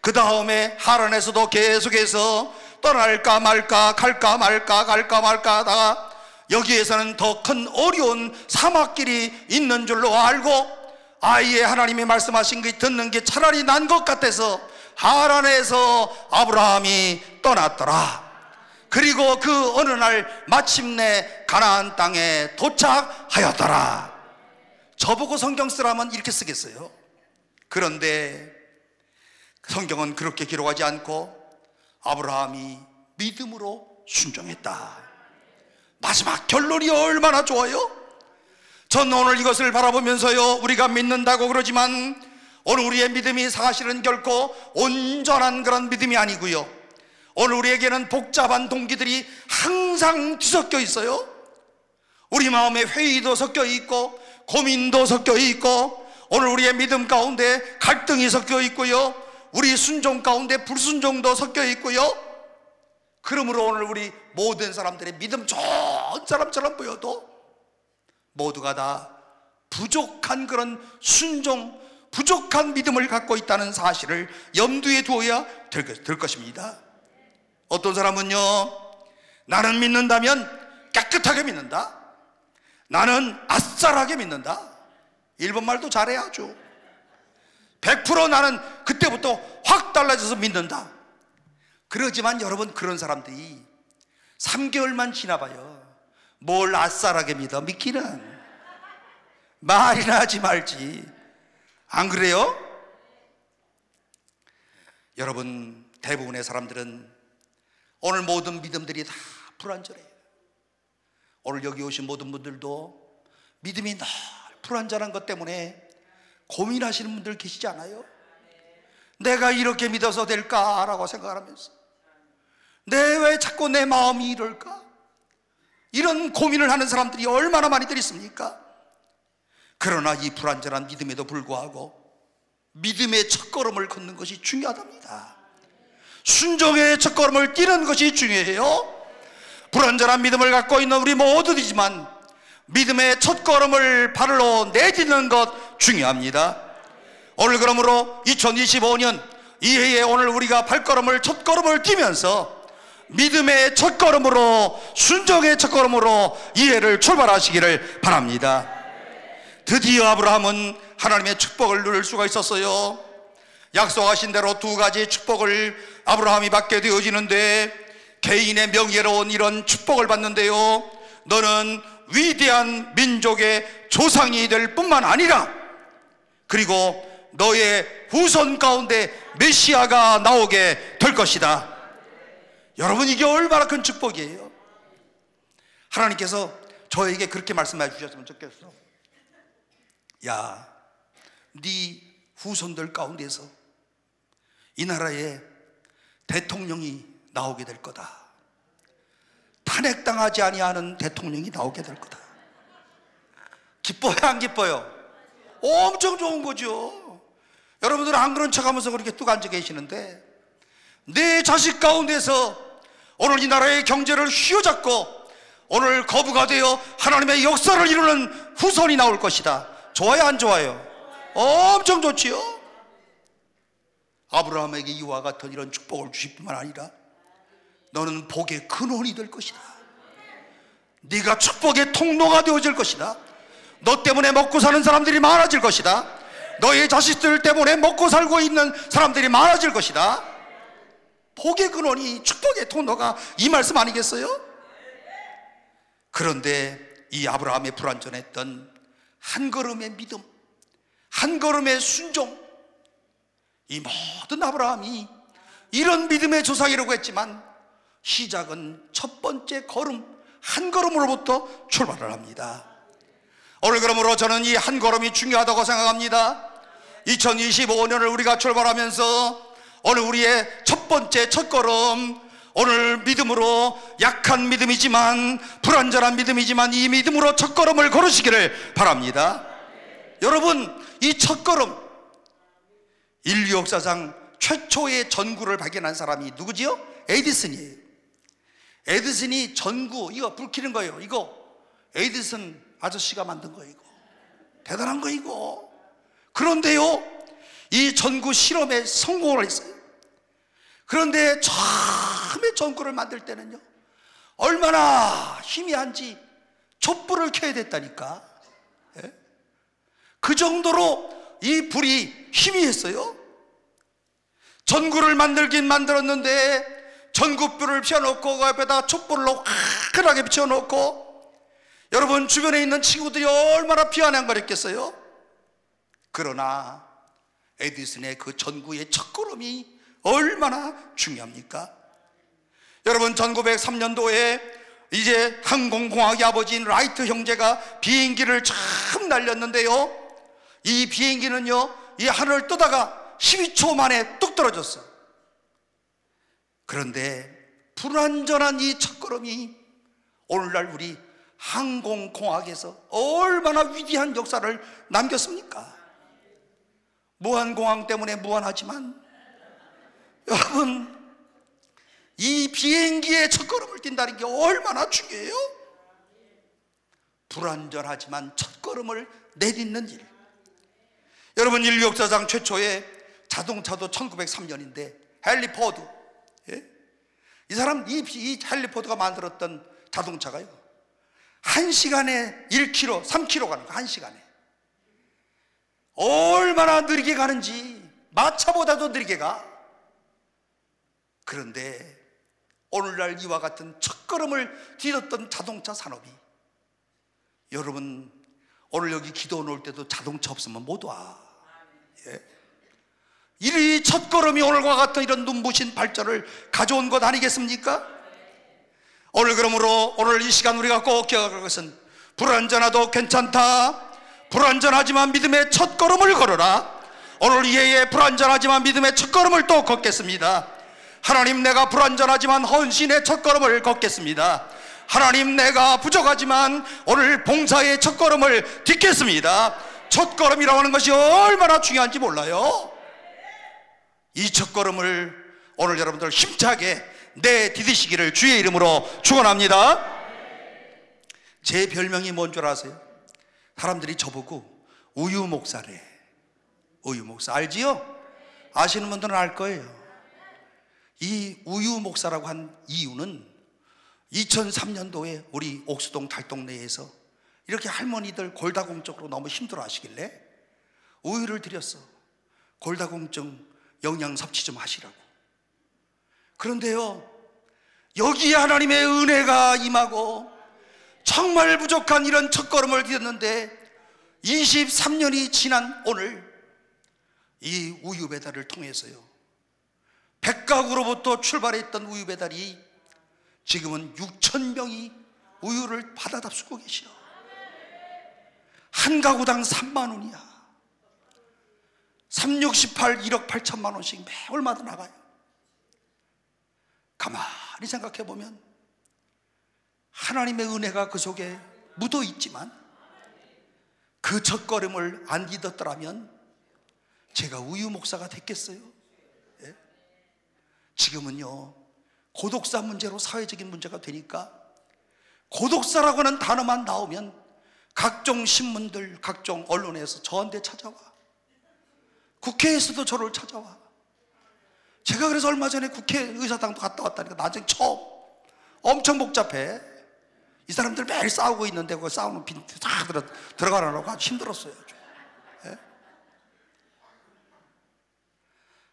그 다음에 하란에서도 계속해서 떠날까 말까, 갈까 말까, 갈까 말까 하다가 여기에서는 더 큰 어려운 사막길이 있는 줄로 알고 아예 하나님이 말씀하신 게 듣는 게 차라리 난 것 같아서 하란에서 아브라함이 떠났더라. 그리고 그 어느 날 마침내 가나안 땅에 도착하였더라. 저보고 성경 쓰라면 이렇게 쓰겠어요. 그런데 성경은 그렇게 기록하지 않고 아브라함이 믿음으로 순종했다. 마지막 결론이 얼마나 좋아요? 전 오늘 이것을 바라보면서요, 우리가 믿는다고 그러지만 오늘 우리의 믿음이 사실은 결코 온전한 그런 믿음이 아니고요, 오늘 우리에게는 복잡한 동기들이 항상 뒤섞여 있어요. 우리 마음에 회의도 섞여 있고 고민도 섞여 있고, 오늘 우리의 믿음 가운데 갈등이 섞여 있고요, 우리 순종 가운데 불순종도 섞여 있고요. 그러므로 오늘 우리 모든 사람들의 믿음 좋은 사람처럼 보여도 모두가 다 부족한 그런 순종, 부족한 믿음을 갖고 있다는 사실을 염두에 두어야 될 것입니다. 어떤 사람은요, 나는 믿는다면 깨끗하게 믿는다, 나는 아싸라게 믿는다. 일본말도 잘해야죠. 100% 나는 그때부터 확 달라져서 믿는다. 그러지만 여러분, 그런 사람들이 3개월만 지나봐요. 뭘 아싸라게 믿어? 믿기는 말이나 하지 말지. 안 그래요? 여러분, 대부분의 사람들은 오늘 모든 믿음들이 다 불완전해요. 오늘 여기 오신 모든 분들도 믿음이 늘 불완전한 것 때문에 고민하시는 분들 계시지 않아요? 내가 이렇게 믿어서 될까라고 생각하면서 왜 자꾸 내 마음이 이럴까? 이런 고민을 하는 사람들이 얼마나 많이들 있습니까? 그러나 이 불완전한 믿음에도 불구하고 믿음의 첫걸음을 걷는 것이 중요하답니다. 순종의 첫걸음을 뛰는 것이 중요해요. 불완전한 믿음을 갖고 있는 우리 모두이지만 믿음의 첫걸음을 발로 내딛는 것 중요합니다. 오늘 그러므로 2025년 이 해에 오늘 우리가 첫걸음을 뛰면서 믿음의 첫걸음으로, 순종의 첫걸음으로 이 해를 출발하시기를 바랍니다. 드디어 아브라함은 하나님의 축복을 누릴 수가 있었어요. 약속하신 대로 2가지 축복을 아브라함이 받게 되어지는데, 개인의 명예로운 이런 축복을 받는데요, 너는 위대한 민족의 조상이 될 뿐만 아니라 그리고 너의 후손 가운데 메시아가 나오게 될 것이다. 여러분, 이게 얼마나 큰 축복이에요. 하나님께서 저에게 그렇게 말씀해 주셨으면 좋겠어. 야, 네 후손들 가운데서 이 나라에 대통령이 나오게 될 거다. 탄핵당하지 아니하는 대통령이 나오게 될 거다. 기뻐요, 안 기뻐요? 엄청 좋은 거죠. 여러분들은 안 그런 척하면서 그렇게 뚝 앉아 계시는데, 내 자식 가운데서 오늘 이 나라의 경제를 휘어잡고 오늘 거부가 되어 하나님의 역사를 이루는 후손이 나올 것이다. 좋아요, 안 좋아요? 엄청 좋지요. 아브라함에게 이와 같은 이런 축복을 주실 뿐만 아니라 너는 복의 근원이 될 것이다. 네가 축복의 통로가 되어질 것이다. 너 때문에 먹고 사는 사람들이 많아질 것이다. 너의 자식들 때문에 먹고 살고 있는 사람들이 많아질 것이다. 복의 근원이, 축복의 통로가 이 말씀 아니겠어요? 그런데 이 아브라함의 불완전했던 한 걸음의 믿음, 한 걸음의 순종, 이 모든 아브라함이 이런 믿음의 조상이라고 했지만 시작은 첫 번째 걸음, 한 걸음으로부터 출발을 합니다. 오늘 그러므로 저는 이 한 걸음이 중요하다고 생각합니다. 2025년을 우리가 출발하면서 오늘 우리의 첫 번째 첫걸음, 오늘 믿음으로, 약한 믿음이지만, 불완전한 믿음이지만 이 믿음으로 첫걸음을 걸으시기를 바랍니다. 여러분, 이 첫걸음, 인류 역사상 최초의 전구를 발견한 사람이 누구지요? 에디슨이에요. 에디슨이 전구, 이거 불 켜는 거예요. 이거 에디슨 아저씨가 만든 거, 이거 대단한 거, 이거. 그런데요, 이 전구 실험에 성공을 했어요. 그런데 처음에 전구를 만들 때는요, 얼마나 희미한지 촛불을 켜야 됐다니까. 예? 그 정도로 이 불이 희미했어요. 전구를 만들긴 만들었는데 전구불을 피워놓고 그 앞에다 촛불로 화끈하게 비춰놓고 여러분 주변에 있는 친구들이 얼마나 비아냥거렸겠어요. 그러나 에디슨의 그 전구의 첫걸음이 얼마나 중요합니까? 여러분 1903년도에 이제 항공공학의 아버지인 라이트 형제가 비행기를 처음 날렸는데요, 이 비행기는요 이 하늘을 뜨다가 12초 만에 뚝 떨어졌어. 그런데 불완전한 이 첫걸음이 오늘날 우리 항공공학에서 얼마나 위대한 역사를 남겼습니까? 무한공항 때문에 무한하지만 여러분 이 비행기의 첫걸음을 띈다는 게 얼마나 중요해요? 불완전하지만 첫걸음을 내딛는 일. 여러분 인류 역사상 최초의 자동차도 1903년인데 헨리 포드, 예? 이 사람 이 헨리 포드가 만들었던 자동차가요 1시간에 1km, 3km 가는 거 1시간에 얼마나 느리게 가는지 마차보다도 느리게 가. 그런데 오늘날 이와 같은 첫걸음을 디뎠던 자동차 산업이, 여러분 오늘 여기 기도 놓을 때도 자동차 없으면 못 와. 예? 이 첫걸음이 오늘과 같은 이런 눈부신 발전을 가져온 것 아니겠습니까? 오늘 그러므로 오늘 이 시간 우리가 꼭 기억할 것은 불완전하도 괜찮다. 불완전하지만 믿음의 첫걸음을 걸어라. 오늘 이해에 불완전하지만 믿음의 첫걸음을 또 걷겠습니다. 하나님 내가 불완전하지만 헌신의 첫걸음을 걷겠습니다. 하나님 내가 부족하지만 오늘 봉사의 첫걸음을 딛겠습니다. 첫걸음이라고 하는 것이 얼마나 중요한지 몰라요. 이 첫걸음을 오늘 여러분들 힘차게 내디디시기를 주의 이름으로 축원합니다. 제 별명이 뭔 줄 아세요? 사람들이 저보고 우유 목사래. 우유 목사 알지요? 아시는 분들은 알 거예요. 이 우유 목사라고 한 이유는 2003년도에 우리 옥수동 달동네에서 이렇게 할머니들 골다공증으로 너무 힘들어 하시길래 우유를 드렸어. 골다공증 영양 섭취 좀 하시라고. 그런데요 여기에 하나님의 은혜가 임하고 정말 부족한 이런 첫걸음을 디뎠는데 23년이 지난 오늘 이 우유 배달을 통해서요 100가구로부터 출발했던 우유 배달이 지금은 6,000명이 우유를 받아 답수고 계시오. 한 가구당 3만 원이야. 368 1억 8천만 원씩 매월마다 나가요. 가만히 생각해 보면 하나님의 은혜가 그 속에 묻어 있지만 그 첫걸음을 안 디뎠더라면 제가 우유 목사가 됐겠어요? 예? 지금은요 고독사 문제로 사회적인 문제가 되니까 고독사라고 하는 단어만 나오면 각종 신문들, 각종 언론에서 저한테 찾아와. 국회에서도 저를 찾아와. 제가 그래서 얼마 전에 국회의사당도 갔다 왔다니까 나중에 처음 엄청 복잡해. 이 사람들 매일 싸우고 있는데 그 싸우는 빈 다 들어가라고 아주 힘들었어요. 예?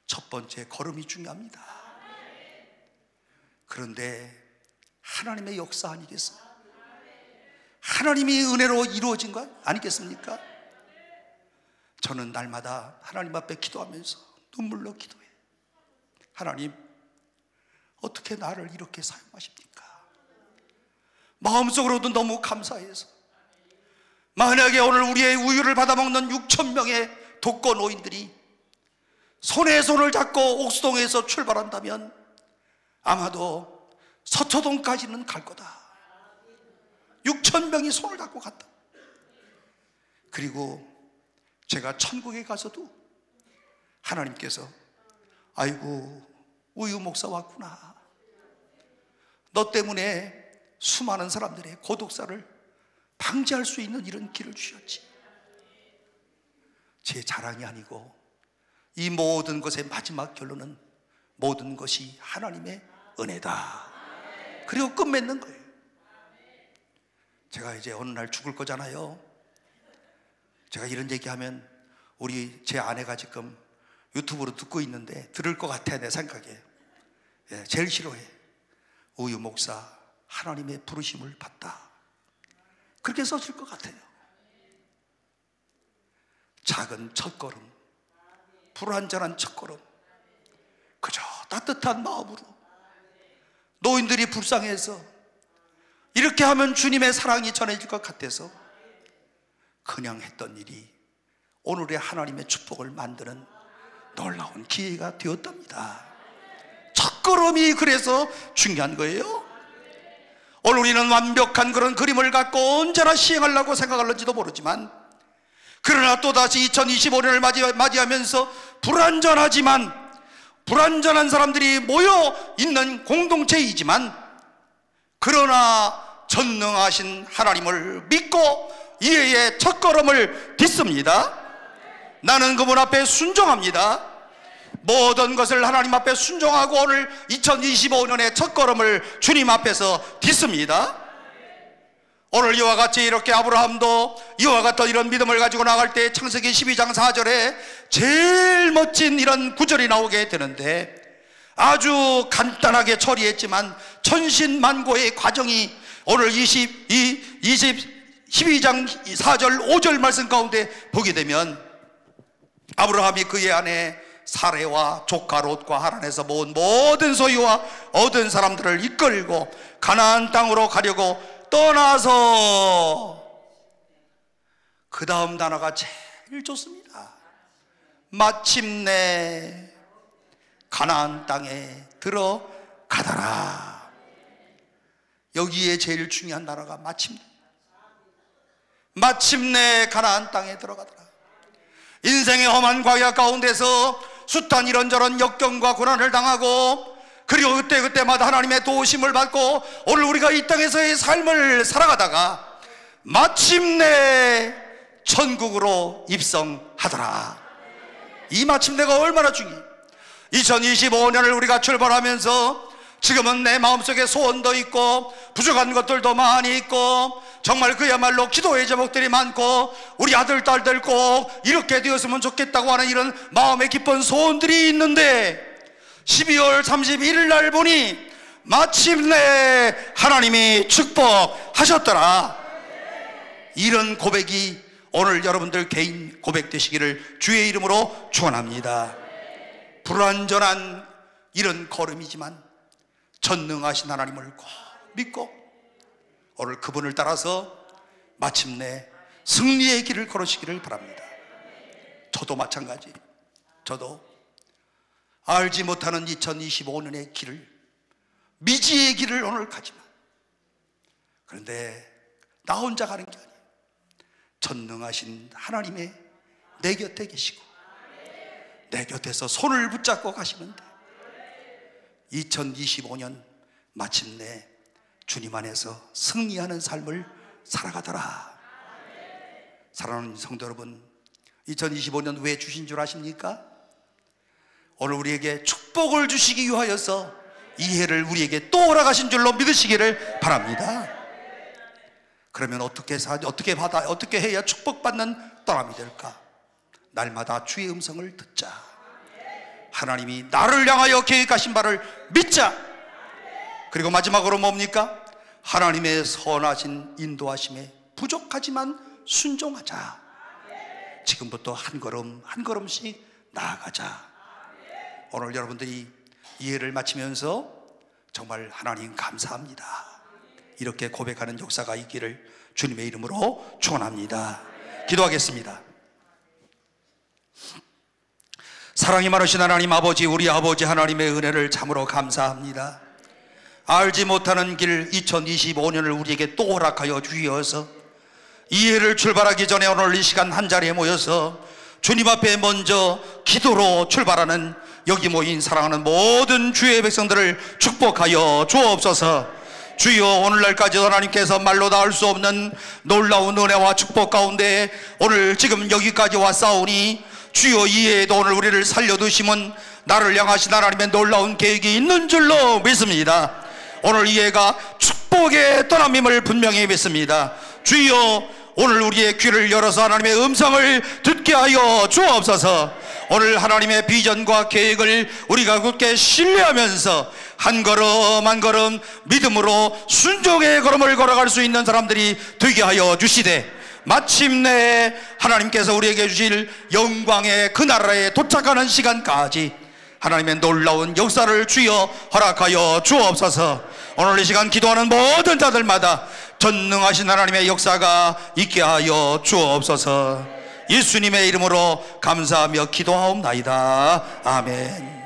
첫 번째 걸음이 중요합니다. 그런데 하나님의 역사 아니겠어요? 하나님이 은혜로 이루어진 것 아니겠습니까? 저는 날마다 하나님 앞에 기도하면서 눈물로 기도해. 하나님 어떻게 나를 이렇게 사용하십니까? 마음속으로도 너무 감사해서 만약에 오늘 우리의 우유를 받아먹는 6,000명의 독거노인들이 손에 손을 잡고 옥수동에서 출발한다면 아마도 서초동까지는 갈 거다. 6,000명이 손을 잡고 갔다. 그리고 제가 천국에 가서도 하나님께서 아이고 우유 목사 왔구나. 너 때문에 수많은 사람들의 고독사를 방지할 수 있는 이런 길을 주셨지. 제 자랑이 아니고 이 모든 것의 마지막 결론은 모든 것이 하나님의 은혜다. 그리고 끝맺는 거예요. 제가 이제 어느 날 죽을 거잖아요. 제가 이런 얘기하면 제 아내가 지금 유튜브로 듣고 있는데 들을 것 같아, 내 생각에. 제일 싫어해. 우유 목사, 하나님의 부르심을 받다, 그렇게 써질 것 같아요. 작은 첫걸음, 불완전한 첫걸음, 그저 따뜻한 마음으로, 노인들이 불쌍해서 이렇게 하면 주님의 사랑이 전해질 것 같아서 그냥 했던 일이 오늘의 하나님의 축복을 만드는 놀라운 기회가 되었답니다. 첫걸음이 그래서 중요한 거예요. 오늘 우리는 완벽한 그런 그림을 갖고 언제나 시행하려고 생각할는지도 모르지만, 그러나 또다시 2025년을 맞이하면서 불완전한 사람들이 모여 있는 공동체이지만, 그러나 전능하신 하나님을 믿고 이해의 첫걸음을 딛습니다. 나는 그분 앞에 순종합니다. 모든 것을 하나님 앞에 순종하고 오늘 2025년의 첫걸음을 주님 앞에서 딛습니다. 오늘 이와 같이 이렇게 아브라함도 이와 같은 이런 믿음을 가지고 나갈 때 창세기 12장 4절에 제일 멋진 이런 구절이 나오게 되는데, 아주 간단하게 처리했지만 천신만고의 과정이 오늘 12장 4절 5절 말씀 가운데 보게 되면, 아브라함이 그의 아내 사레와 조카 롯과 하란에서 모은 모든 소유와 얻은 사람들을 이끌고 가나안 땅으로 가려고 떠나서, 그 다음 단어가 제일 좋습니다. 마침내 가나안 땅에 들어가더라. 여기에 제일 중요한 단어가 마침내 가나안 땅에 들어가더라. 인생의 험한 과야 가운데서 숱한 이런저런 역경과 고난을 당하고, 그리고 그때마다 하나님의 도우심을 받고 오늘 우리가 이 땅에서의 삶을 살아가다가 마침내 천국으로 입성하더라. 이 마침내가 얼마나 중요해. 2025년을 우리가 출발하면서 지금은 내 마음속에 소원도 있고 부족한 것들도 많이 있고, 정말 그야말로 기도의 제목들이 많고, 우리 아들 딸들 꼭 이렇게 되었으면 좋겠다고 하는 이런 마음의 깊은 소원들이 있는데, 12월 31일 날 보니 마침내 하나님이 축복하셨더라. 이런 고백이 오늘 여러분들 개인 고백 되시기를 주의 이름으로 축원합니다. 불완전한 이런 걸음이지만 전능하신 하나님을 꼭 믿고 오늘 그분을 따라서 마침내 승리의 길을 걸으시기를 바랍니다. 저도 마찬가지. 저도 알지 못하는 2025년의 길을, 미지의 길을 오늘 가지만, 그런데 나 혼자 가는 게 아니에요. 전능하신 하나님의 내 곁에 계시고 내 곁에서 손을 붙잡고 가시는데 2025년 마침내 주님 안에서 승리하는 삶을 살아가더라. 사랑하는 성도 여러분, 2025년 왜 주신 줄 아십니까? 오늘 우리에게 축복을 주시기 위하여서 이 해를 우리에게 또 허락하신 줄로 믿으시기를 바랍니다. 그러면 어떻게 해야 축복받는 떠남이 될까? 날마다 주의 음성을 듣자. 하나님이 나를 향하여 계획하신 바를 믿자. 그리고 마지막으로 뭡니까? 하나님의 선하신 인도하심에 부족하지만 순종하자. 지금부터 한 걸음 한 걸음씩 나아가자. 오늘 여러분들이 이해를 마치면서 정말 하나님 감사합니다, 이렇게 고백하는 역사가 있기를 주님의 이름으로 축원합니다. 기도하겠습니다. 사랑이 많으신 하나님 아버지, 우리 아버지 하나님의 은혜를 참으로 감사합니다. 알지 못하는 길 2025년을 우리에게 또 허락하여 주셔서 이 해를 출발하기 전에 오늘 이 시간 한 자리에 모여서 주님 앞에 먼저 기도로 출발하는 여기 모인 사랑하는 모든 주의 백성들을 축복하여 주옵소서. 주여, 오늘날까지 하나님께서 말로 다 할 수 없는 놀라운 은혜와 축복 가운데 오늘 지금 여기까지 왔사오니 주여, 이해에도 오늘 우리를 살려두심은 나를 향하신 하나님의 놀라운 계획이 있는 줄로 믿습니다. 오늘 이해가 축복의 떠남임을 분명히 믿습니다. 주여 오늘 우리의 귀를 열어서 하나님의 음성을 듣게 하여 주옵소서. 오늘 하나님의 비전과 계획을 우리가 굳게 신뢰하면서 한 걸음 한 걸음 믿음으로 순종의 걸음을 걸어갈 수 있는 사람들이 되게 하여 주시되, 마침내 하나님께서 우리에게 주실 영광의 그 나라에 도착하는 시간까지 하나님의 놀라운 역사를 주여 허락하여 주옵소서. 오늘 이 시간 기도하는 모든 자들마다 전능하신 하나님의 역사가 있게 하여 주옵소서. 예수님의 이름으로 감사하며 기도하옵나이다. 아멘.